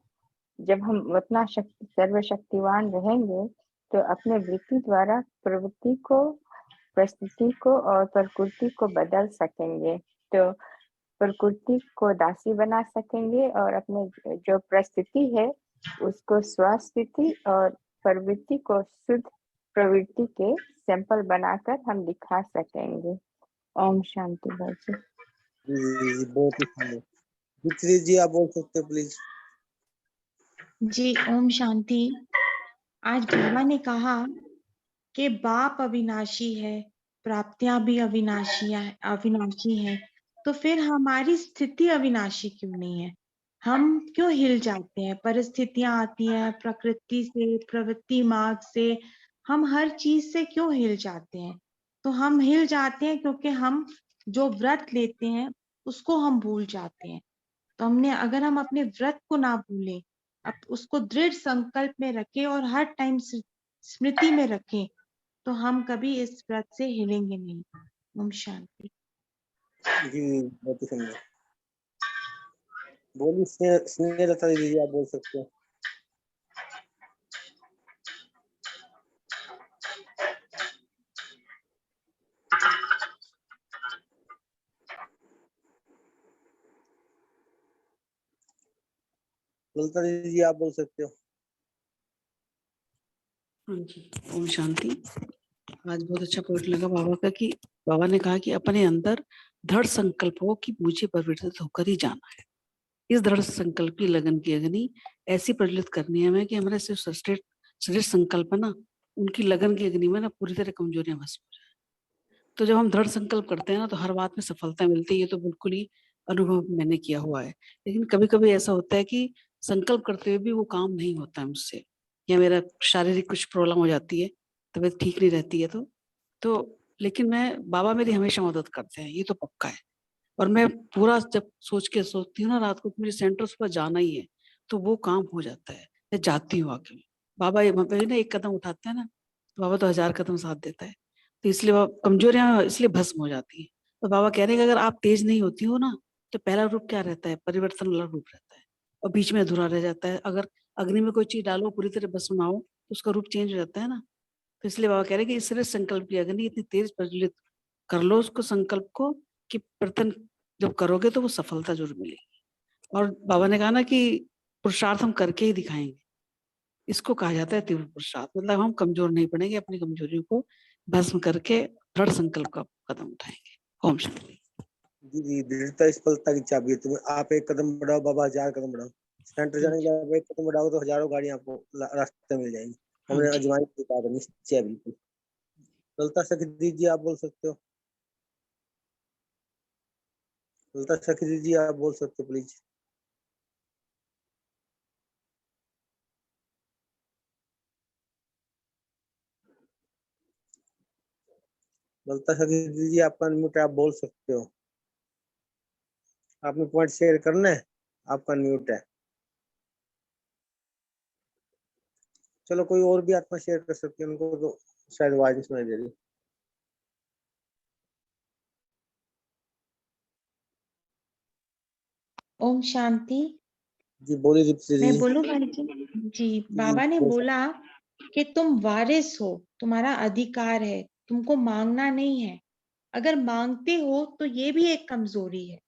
जब हम उतना सर्वशक्तिवान रहेंगे तो अपने वृत्ति द्वारा प्रवृत्ति को, परिस्थिति को और प्रकृति को बदल सकेंगे। तो प्रकृति को दासी बना सकेंगे और अपने जो परिस्थिति है उसको स्वस्थिति और प्रवृत्ति को शुद्ध प्रवृत्ति के सैंपल बनाकर हम दिखा सकेंगे। ओम शांति भाई जी। जी बहुत ही सुंदर। मित्री जी, आप बोल सकते हो प्लीज। जी ओम शांति। आज बाबा ने कहा कि बाप अविनाशी है, प्राप्तियां भी अविनाशी हैं, तो फिर हमारी स्थिति अविनाशी क्यों नहीं है? हम क्यों हिल जाते हैं? परिस्थितियां आती हैं, प्रकृति से, प्रवृत्ति मार्ग से, हम हर चीज से क्यों हिल जाते हैं? तो हम हिल जाते हैं क्योंकि हम जो व्रत लेते हैं उसको हम भूल जाते हैं। तो अगर हम अपने व्रत को ना भूलें, अब उसको दृढ़ संकल्प में रखें और हर टाइम स्मृति में रखें, तो हम कभी इस व्रत से हिलेंगे नहीं। ओम शांति। जी बहुत ही सुंदर। बोलिए स्नेहलता दीदी, आप बोल सकते हो। ललिता दीदी, आप बोल सकते हो। हाँ जी, ओम शांति। आज बहुत अच्छा पॉइंट लगा बाबा का कि बाबा ने कहा कि अपने अंदर दृढ़ संकल्प हो कि मुझे परिवर्तित होकर ही जाना है। इस दृढ़ संकल्प की लगन की अग्नि ऐसी प्रज्वलित करनी है हमें कि हमारे सिर्फ श्रेष्ठ संकल्प है ना, उनकी लगन की अग्नि में ना पूरी तरह कमजोरियां भस्म हो जाए। तो जब हम दृढ़ संकल्प करते हैं ना तो हर बात में सफलता मिलती है। ये तो बिल्कुल ही अनुभव मैंने किया हुआ है। लेकिन कभी कभी ऐसा होता है कि संकल्प करते हुए भी वो काम नहीं होता है मुझसे, या मेरा शारीरिक कुछ प्रॉब्लम हो जाती है, तबीयत ठीक नहीं रहती है। तो लेकिन बाबा मेरी हमेशा मदद करते हैं, ये तो पक्का है। और मैं पूरा जब सोचती हूँ ना रात को कि मुझे सेंटर पर जाना ही है, तो वो काम हो जाता है। मैं जाती हूँ आके। बाबा ये ना एक कदम उठाते हैं ना, तो बाबा तो 1000 कदम साथ देता है। तो इसलिए कमजोरियां इसलिए भस्म हो जाती है। तो बाबा कह रहे हैं कि अगर आप तेज नहीं होती हो ना, तो पहला रूप क्या रहता है? परिवर्तन वाला रूप रहता है, और बीच में अधूरा रह जाता है। अगर अग्नि में कोई चीज डालो, पूरी तरह भस्म ना हो, तो उसका रूप चेंज हो जाता है ना। तो इसलिए बाबा कह रहे हैं कि इसलिए संकल्प की अग्नि इतनी तेज प्रज्वलित कर लो उसको, संकल्प को, कि प्रतन जब करोगे तो वो सफलता जरूर मिलेगी। और बाबा ने कहा ना कि पुरुषार्थ हम करके ही दिखाएंगे। इसको कहा जाता है तीव्र पुरुषार्थ। मतलब हम कमजोर नहीं पड़ेंगे, अपनी कमजोरियों को भस्म करके दृढ़ संकल्प का कदम उठाएंगे। ओम शांति। जी दृढ़ता सफलता की चाबी है। तुम्हें आप एक कदम बढ़ाओ, बाबा 1000 कदम बढ़ाओ। सेंटर जाने के लिए आप एक कदम बढ़ाओ तो हजारों गाड़ियां आपको रास्ते मिल जाएंगी। हमने अजमाई की बात है, निश्चय बिल्कुल। ललिता सखी दीदी, आप बोल सकते हो। ललिता सखी दीदी, आप बोल सकते हो प्लीज। ललिता सखी दीदी, आपका अनम्यूट है, आप बोल सकते हो। आपने पॉइंट शेयर करना है, आपका अनम्यूट है। चलो कोई और भी आत्मा शेयर कर सकते हैं, उनको तो शायद आवाज नहीं सुनाई दे रही। ओम शांति। जी बोलिए दीप्ति मैं जी। बोलूं भाई जी? जी, बाबा ने बोला कि तुम वारिस हो, तुम्हारा अधिकार है, तुमको मांगना नहीं है। अगर मांगते हो तो ये भी एक कमजोरी है।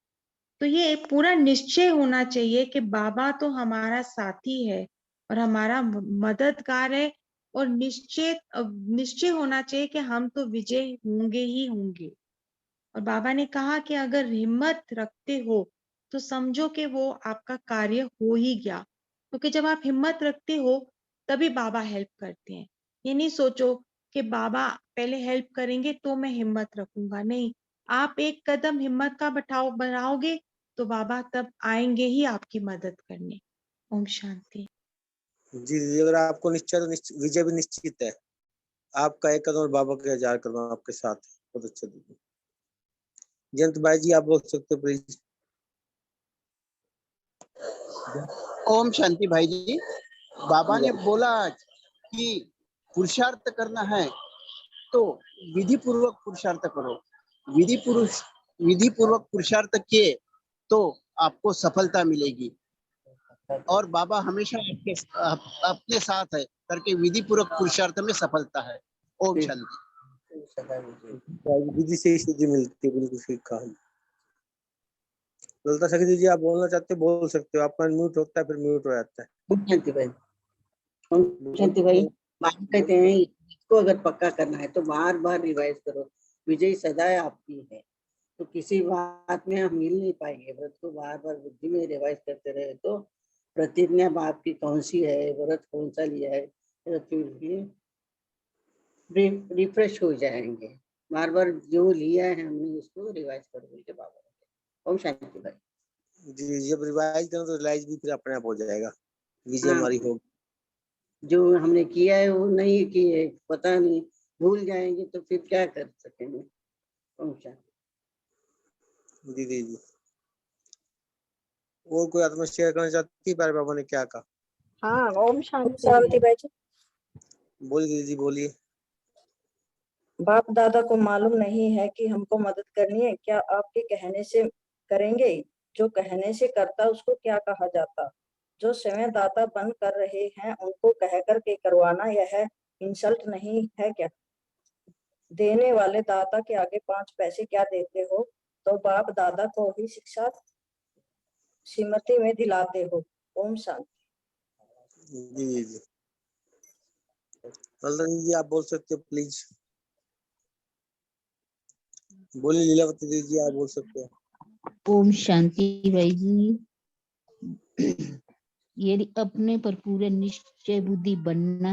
तो ये पूरा निश्चय होना चाहिए कि बाबा तो हमारा साथी है और हमारा मददगार है, और निश्चय होना चाहिए कि हम तो विजय होंगे ही होंगे। और बाबा ने कहा कि अगर हिम्मत रखते हो तो समझो कि वो आपका कार्य हो ही गया, क्योंकि जब आप हिम्मत रखते हो तभी बाबा हेल्प करते हैं। ये नहीं सोचो कि बाबा पहले हेल्प करेंगे तो मैं हिम्मत रखूंगा, नहीं, आप एक कदम हिम्मत का बढ़ाओगे तो बाबा तब आएंगे ही आपकी मदद करने। ओम शांति। जी जी, अगर आपको निश्चय तो विजय भी निश्चित है। आपका एक कदम और बाबा के 1000 कदम आपके साथ है। बहुत अच्छा दीदी। जयंत भाई जी आप बोल सकते हो प्लीज। ओम शांति भाई जी। बाबा ने बोला कि पुरुषार्थ करना है तो विधि पूर्वक पुरुषार्थ करो। विधि पूर्वक पुरुषार्थ किए तो आपको सफलता मिलेगी, और बाबा हमेशा अपने साथ है करके विधि पूर्वक पुरुषार्थ में सफलता है। ओम शांति। विधि से ही सिद्धि मिलती है, बिल्कुल ठीक कहा। ललिता सखी जी आप बोलना चाहते हो बोल सकते हो, आपका म्यूट होता है फिर म्यूट हो जाता है। ओम शांति भाई। ओम शांति भाई। बाबा कहते हैं इसको अगर पक्का करना है तो बार बार रिवाइज करो, विजय सदा आपकी है। तो किसी बात में हम मिल नहीं पाएंगे, व्रत को बार बार बुद्धि में रिवाइज करते रहे तो प्रतिज्ञा आपकी कौन सी है, व्रत कौन सा लिया है, रिफ्रेश हो जाएंगे। बार बार जो लिया है हमने उसको रिवाइज कर बोल के बाबा। ओम शांति भाई। जी जब रिवाइज करो तो रिवाइज भी फिर अपने आप हो जाएगा, विजय हमारी होगी। जो हमने किया है वो नहीं किए, पता नहीं भूल जाएंगे तो फिर क्या कर सकेंगे। ओम शांति। जी जी जी। और कोई आत्मा शेयर करना चाहती है? बाबा ने क्या कहा? हाँ ओम शांति भाई जी। बोलिए दीदी बोलिए। बाप दादा को मालूम नहीं है कि हमको मदद करनी है, क्या आपके कहने से करेंगे? जो कहने से करता उसको क्या कहा जाता? जो स्वयं दाता बन कर रहे हैं उनको कहकर के करवाना यह इंसल्ट नहीं है क्या? देने वाले दाता के आगे 5 पैसे क्या देते हो? तो बाप दादा को ही शिक्षा श्रीमती में दिलाते हो। ओम शांति। जी जी जी। जी आप बोल सकते हो प्लीज। बोलिए लीलावती दीदी आप बोल सकते हो। ओम शांति भाई जी। यदि अपने पर पूरे निश्चय बुद्धि बनना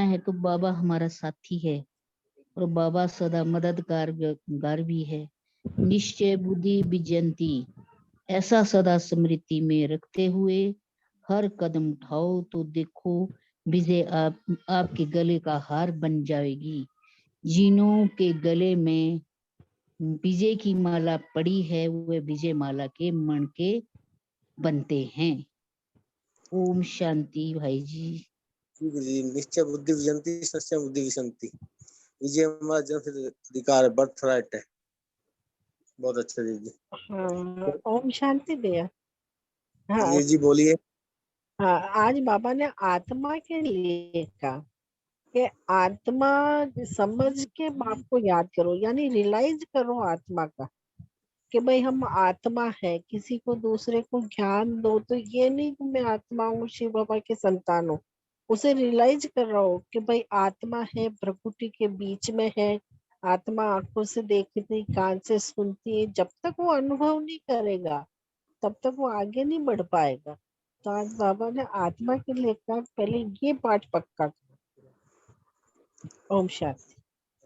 है तो बाबा हमारा साथी है और बाबा सदा मददगार भी है। निश्चय बुद्धि विजयंती, ऐसा सदा स्मृति में रखते हुए हर कदम उठाओ तो देखो विजय आपके गले का हार बन जाएगी। जिन्हों के गले में विजय की माला पड़ी है वह विजय माला के मणके बनते हैं। ओम शांति भाई जी। जी निश्चय बुद्धि विजयंती, सत्य बुद्धि विसंति। विजय हमारा जन्म अधिकार, बर्थ राइट है। बहुत अच्छा दीदी। हाँ ओम शांति भैया। हाँ जी जी बोलिए। हाँ, आज बाबा ने आत्मा के लिए कहा कि आत्मा समझ के बाप को याद करो, यानी रियलाइज करो आत्मा का कि भाई हम आत्मा है। किसी को दूसरे को ज्ञान दो तो ये नहीं कि मैं आत्मा हूँ, शिव बाबा के संतान हूँ। उसे रियलाइज कर रहा हो कि भाई आत्मा है, प्रकृति के बीच में है। आत्मा आंखों से देखती, कान से सुनती है। जब तक वो अनुभव नहीं करेगा तब तक वो आगे नहीं बढ़ पाएगा। तो आज बाबा ने आत्मा के लिए कहा पहले ये पाठ पक्का करो। ओम शांति।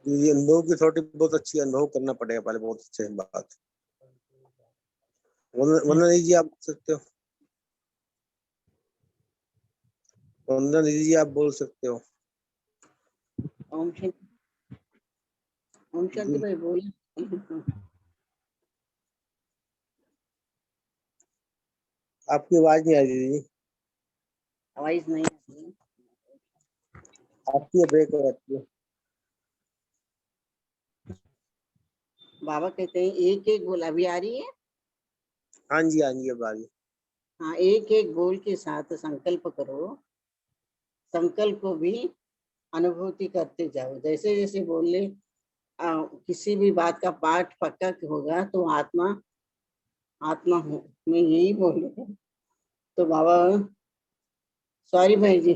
ये अनुभव की थोड़ी बहुत अच्छी अनुभव करना पड़ेगा पहले, बहुत अच्छी बात। वंदना दीदी आप बोल सकते हो। वंदना दीदी आप बोल सकते हो। ओम शांति। ओम शांति भाई बोलिए। आपकी आवाज नहीं आ रही दीदी। आवाज नहीं आ रही। आपकी ब्रेक हो जाती है। बाबा कहते हैं एक एक गोल, अभी आ रही है? हाँ जी अब आ रही है। हाँ, एक एक गोल के साथ संकल्प करो। संकल्प को भी अनुभूति करते जाओ। जैसे जैसे बोले किसी भी बात का पाठ पक्का होगा तो आत्मा में यही बोले तो बाबा, सॉरी भाई जी,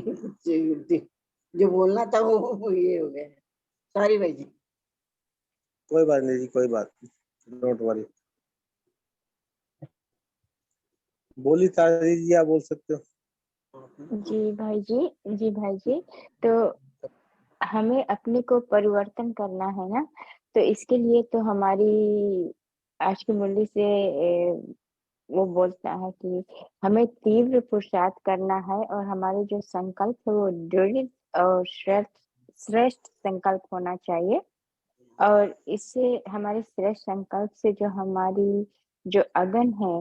जो बोलना था वो ये हो गया। सॉरी भाई जी। कोई बात नहीं जी, कोई बात नहीं, डोंट वरी। बोली तारी जी, आप बोल सकते हो। जी भाई जी, तो हमें अपने को परिवर्तन करना है ना, तो इसके लिए तो हमारी आज की मुरली से वो बोलता है कि हमें तीव्र पुरुषार्थ करना है और हमारे जो संकल्प है वो दृढ़ और श्रेष्ठ संकल्प होना चाहिए। और इससे हमारे श्रेष्ठ संकल्प से जो हमारी जो अगन है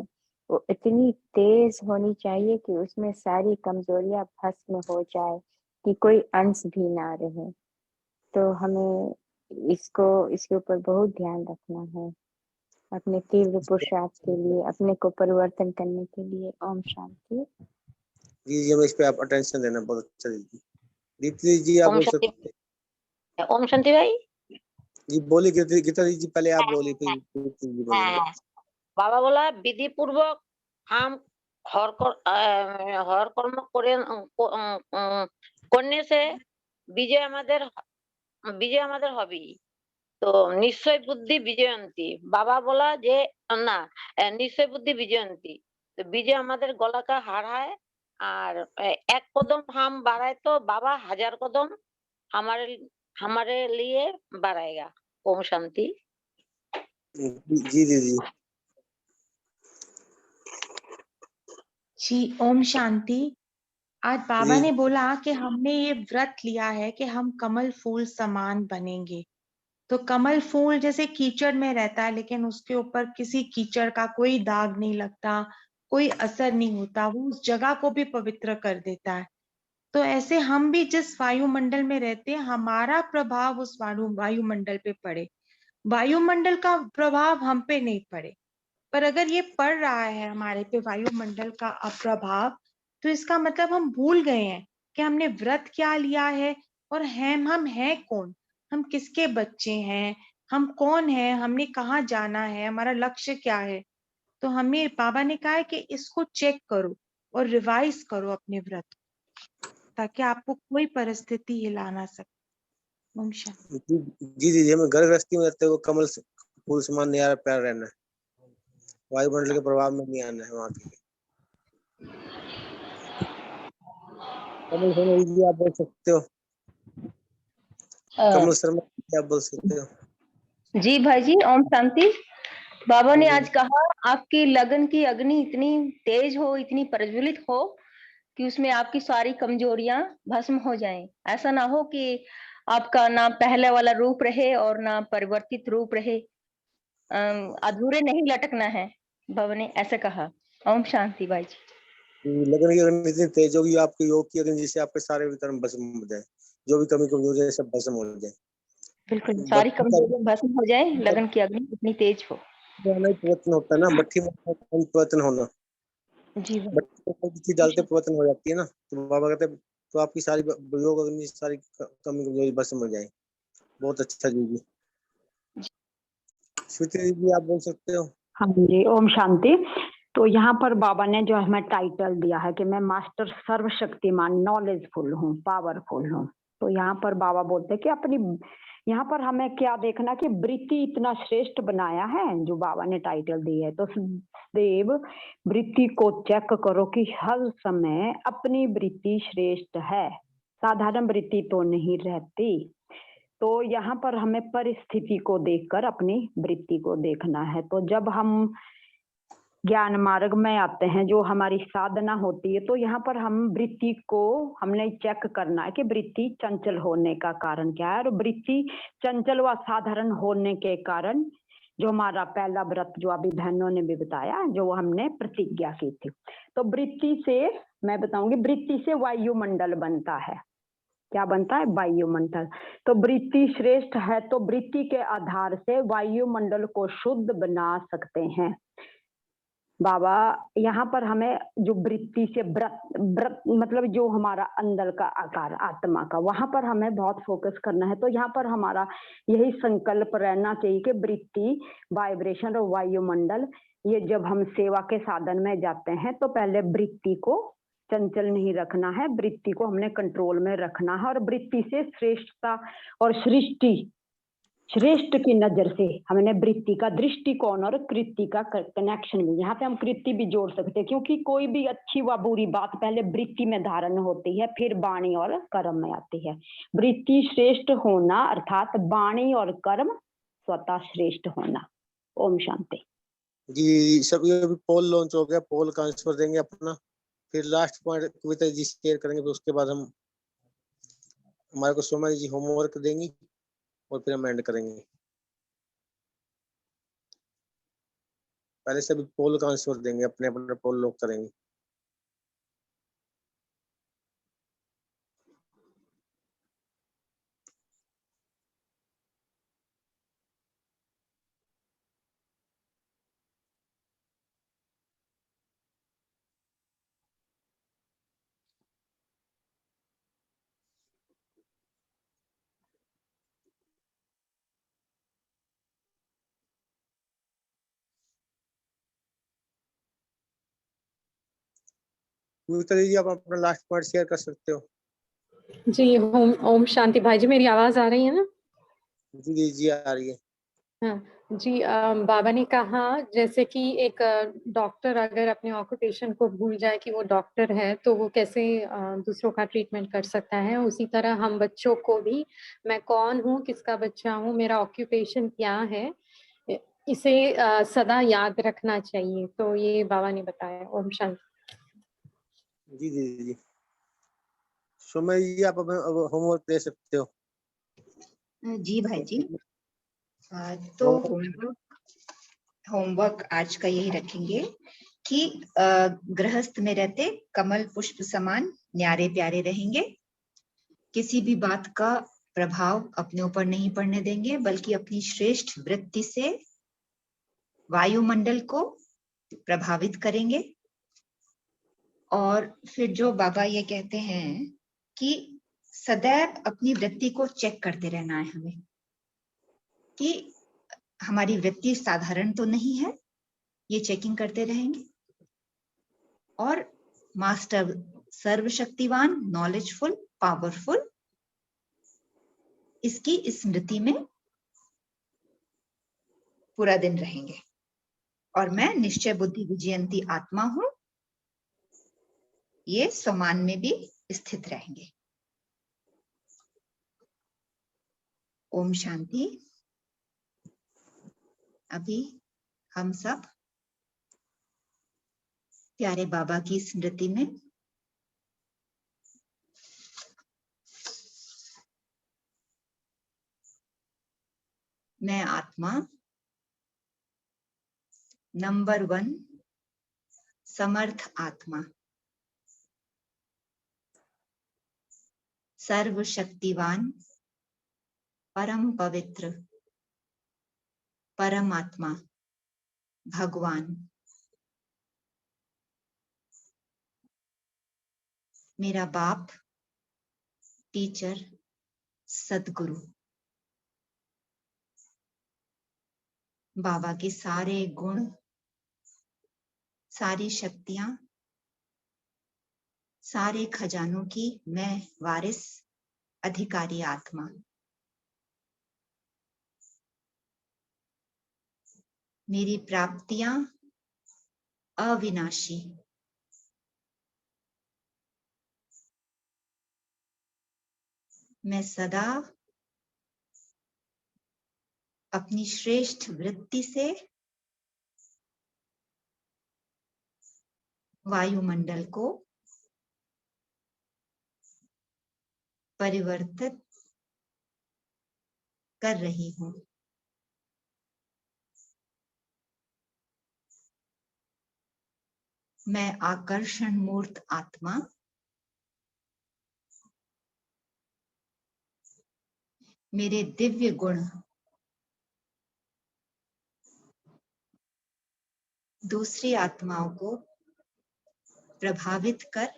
वो इतनी तेज होनी चाहिए कि उसमें सारी कमजोरियां भस्म हो जाए, कि कोई अंश भी ना रहे। तो हमें इसके ऊपर बहुत ध्यान रखना है अपने तीव्र पुरुषार्थ के लिए, अपने को परिवर्तन करने के लिए। ओम शांति। जी हमें इस पे आप अटेंशन देना, बहुत अच्छा दीदी। दीप्ति जी आप ओम बोल शांति। सकते ओम शांति भाई। जी। बोली गीता जी पहले आप बोली, फिर दीप्ति जी बोलेंगे। बाबा बोला विधि पूर्वक हम हर कर्म करने से विजय আমাদের হবেই। তো নিশ্চয় বুদ্ধি বিজয়ন্তী। বাবা বলা যে না, নিশ্চয় বুদ্ধি বিজয়ন্তী। তো বিজয় আমাদের গলা का हार है। और एक कदम हम बढ़ाए तो बाबा 1000 कदम हमारे हमारे लिए बढ़ाएगा। ओम शांति। जी दीदी। जी ओम शांति। आज बाबा जी ने बोला कि हमने ये व्रत लिया है कि हम कमल फूल समान बनेंगे। तो कमल फूल जैसे कीचड़ में रहता है, लेकिन उसके ऊपर किसी कीचड़ का कोई दाग नहीं लगता, कोई असर नहीं होता, वो उस जगह को भी पवित्र कर देता है। तो ऐसे हम भी जिस वायुमंडल में रहते हैं, हमारा प्रभाव उस वायुमंडल पे पड़े, वायुमंडल का प्रभाव हम पे नहीं पड़े। पर अगर ये पड़ रहा है हमारे पे वायुमंडल का अप्रभाव, तो इसका मतलब हम भूल गए हैं कि हमने व्रत क्या लिया है और हम हैं कौन, हम किसके बच्चे हैं, हम कौन हैं, हमने कहाँ जाना है, हमारा लक्ष्य क्या है। तो हमें बाबा ने कहा है कि इसको चेक करो और रिवाइज करो अपने व्रत, ताकि आपको कोई परिस्थिति हिला ना सके। ओम शांति। जी दीदी, हमें घर गृहस्थी में रहते हुए कमल फूल समान न्यारा प्यार रहना है, वायुमंडल के प्रभाव में नहीं आना है वहाँ के। कमल शर्मा जी आप बोल सकते हो। कमल शर्मा जी आप बोल सकते हो। जी भाई जी, ओम शांति। बाबा ने जी। आज कहा आपकी लगन की अग्नि इतनी तेज हो, इतनी प्रज्वलित हो कि उसमें आपकी सारी कमजोरियां भस्म हो जाएं। ऐसा ना हो कि आपका ना पहले वाला रूप रहे और ना परिवर्तित रूप रहे, अधूरे नहीं लटकना है। बाबा ने ऐसे कहा। ओम शांति भाई जी। लगन की अग्नि इतनी तेज होगी आपके योग की अग्नि, जिससे आपके सारे विकर्म भस्म हो जाए, जो भी कमी कमजोरी है सब भस्म हो जाए। बिल्कुल सारी कमजोरियां भस्म हो जाए, लगन की अग्नि इतनी तेज हो। परिवर्तन होता है ना, भट्टी में परिवर्तन होना, जी भट्टी डालते परिवर्तन हो जाती है ना। तो बाबा कहते हैं तो आपकी सारी योग अग्नि सारी कमी कमजोरी भस्म हो जाए। बहुत अच्छा जी। श्रुति जी आप बोल सकते हो। हाँ जी, ओम शांति। तो यहाँ पर बाबा ने जो हमें टाइटल दिया है कि मैं मास्टर सर्वशक्तिमान, नॉलेजफुल हूँ, पावरफुल हूँ। तो यहाँ पर बाबा बोलते हैं कि अपनी यहाँ पर हमें क्या देखना कि वृत्ति इतना श्रेष्ठ बनाया है, जो बाबा ने टाइटल दी है। तो देव वृत्ति को चेक करो कि हर समय अपनी वृत्ति श्रेष्ठ है, साधारण वृत्ति तो नहीं रहती। तो यहाँ पर हमें परिस्थिति को देखकर अपनी वृत्ति को देखना है। तो जब हम ज्ञान मार्ग में आते हैं, जो हमारी साधना होती है, तो यहाँ पर हम वृत्ति को हमने चेक करना है कि वृत्ति चंचल होने का कारण क्या है। और वृत्ति चंचल व साधारण होने के कारण जो हमारा पहला व्रत, जो अभी बहनों ने भी बताया, जो हमने प्रतिज्ञा की थी, तो वृत्ति से मैं बताऊंगी, वृत्ति से वायुमंडल बनता है। क्या बनता है? वायुमंडल। तो वृत्ति श्रेष्ठ है, तो वृत्ति के आधार से वायुमंडल को शुद्ध बना सकते हैं। बाबा यहाँ पर हमें जो वृत्ति से व्रत मतलब जो हमारा अंदर का आकार आत्मा का, वहां पर हमें बहुत फोकस करना है। तो यहाँ पर हमारा यही संकल्प रहना चाहिए कि वृत्ति, वाइब्रेशन और वायुमंडल, ये जब हम सेवा के साधन में जाते हैं तो पहले वृत्ति को चंचल नहीं रखना है, वृत्ति को हमने कंट्रोल में रखना है और वृत्ति से श्रेष्ठता और सृष्टि श्रेष्ठ की नजर से हमने वृत्ति का दृष्टिकोण और कृति का कनेक्शन भी, यहाँ पे हम कृति भी जोड़ सकते हैं, क्योंकि कोई भी अच्छी व बुरी बात पहले वृत्ति में धारण होती है, फिर वाणी और कर्म में आती है। वृत्ति श्रेष्ठ होना अर्थात वाणी और कर्म स्वतः श्रेष्ठ होना। ओम शांति। जी सब ये अभी पोल लॉन्च हो गया, पोल का आंसर देंगे अपना, फिर last point Kavita ji share करेंगे, फिर उसके बाद हम हमारे को सोमा जी होमवर्क देंगी और फिर हम एंड करेंगे। पहले सभी पोल का आंसर देंगे, अपने अपने पोल लॉक करेंगे। कविता जी आप अपना लास्ट पॉइंट शेयर कर सकते हो। जी ओम शांति भाई जी, मेरी आवाज आ रही है ना? जी जी आ रही है। हाँ जी, बाबा ने कहा जैसे कि एक डॉक्टर अगर अपने ऑक्यूपेशन को भूल जाए कि वो डॉक्टर है तो वो कैसे दूसरों का ट्रीटमेंट कर सकता है, उसी तरह हम बच्चों को भी मैं कौन हूँ, किसका बच्चा हूँ, मेरा ऑक्यूपेशन क्या है, इसे सदा याद रखना चाहिए। तो ये बाबा ने बताया। ओम शांति। जी जी जी सोमा जी आप होमवर्क दे सकते हो। जी भाई जी। तो होमवर्क आज का यही रखेंगे कि गृहस्थ में रहते कमल पुष्प समान न्यारे प्यारे रहेंगे, किसी भी बात का प्रभाव अपने ऊपर नहीं पड़ने देंगे, बल्कि अपनी श्रेष्ठ वृत्ति से वायुमंडल को प्रभावित करेंगे। और फिर जो बाबा ये कहते हैं कि सदैव अपनी वृत्ति को चेक करते रहना है हमें कि हमारी वृत्ति साधारण तो नहीं है, ये चेकिंग करते रहेंगे। और मास्टर सर्वशक्तिवान, नॉलेजफुल, पावरफुल, इसकी स्मृति में पूरा दिन रहेंगे। और मैं निश्चय बुद्धि विजयंती आत्मा हूं, ये स्वमान में भी स्थित रहेंगे। ओम शांति। अभी हम सब प्यारे बाबा की स्मृति में मैं आत्मा नंबर 1 समर्थ आत्मा, सर्वशक्तिवान, परम पवित्र परमात्मा भगवान, मेरा बाप, टीचर, सदगुरु, बाबा के सारे गुण, सारी शक्तियां, सारे खजानों की मैं वारिस अधिकारी आत्मा, मेरी प्राप्तियां अविनाशी, मैं सदा अपनी श्रेष्ठ वृत्ति से वायुमंडल को परिवर्तित कर रही हूं। मैं आकर्षण मूर्त आत्मा, मेरे दिव्य गुण दूसरी आत्माओं को प्रभावित कर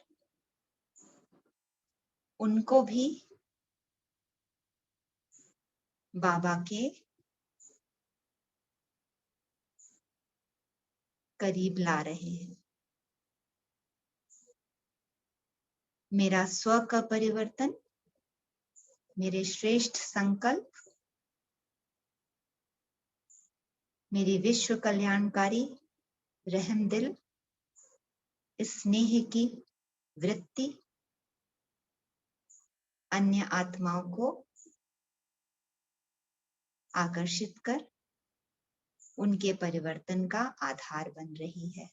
उनको भी बाबा के करीब ला रहे हैं। मेरा स्व का परिवर्तन, मेरे श्रेष्ठ संकल्प, मेरी विश्व कल्याणकारी रहमदिल स्नेह की वृत्ति अन्य आत्माओं को आकर्षित कर उनके परिवर्तन का आधार बन रही है।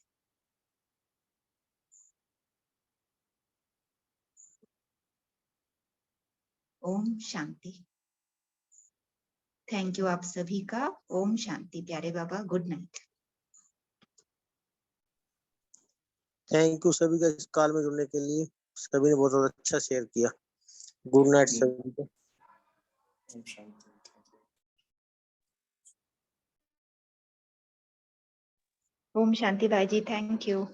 ओम शांति। थैंक यू आप सभी का। ओम शांति। प्यारे बाबा, गुड नाइट। थैंक यू सभी का इस कॉल में जुड़ने के लिए। सभी ने बहुत अच्छा शेयर किया। गुड नाइट सभी को। ओम शांति भाई जी, थैंक यू।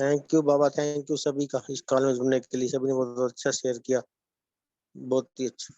थैंक यू बाबा, थैंक यू सभी का इस कॉल में जुड़ने के लिए। सभी ने बहुत अच्छा शेयर किया, बहुत ही अच्छा।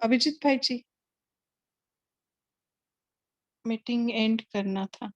अभिजीत भाई जी, मीटिंग एंड करना था।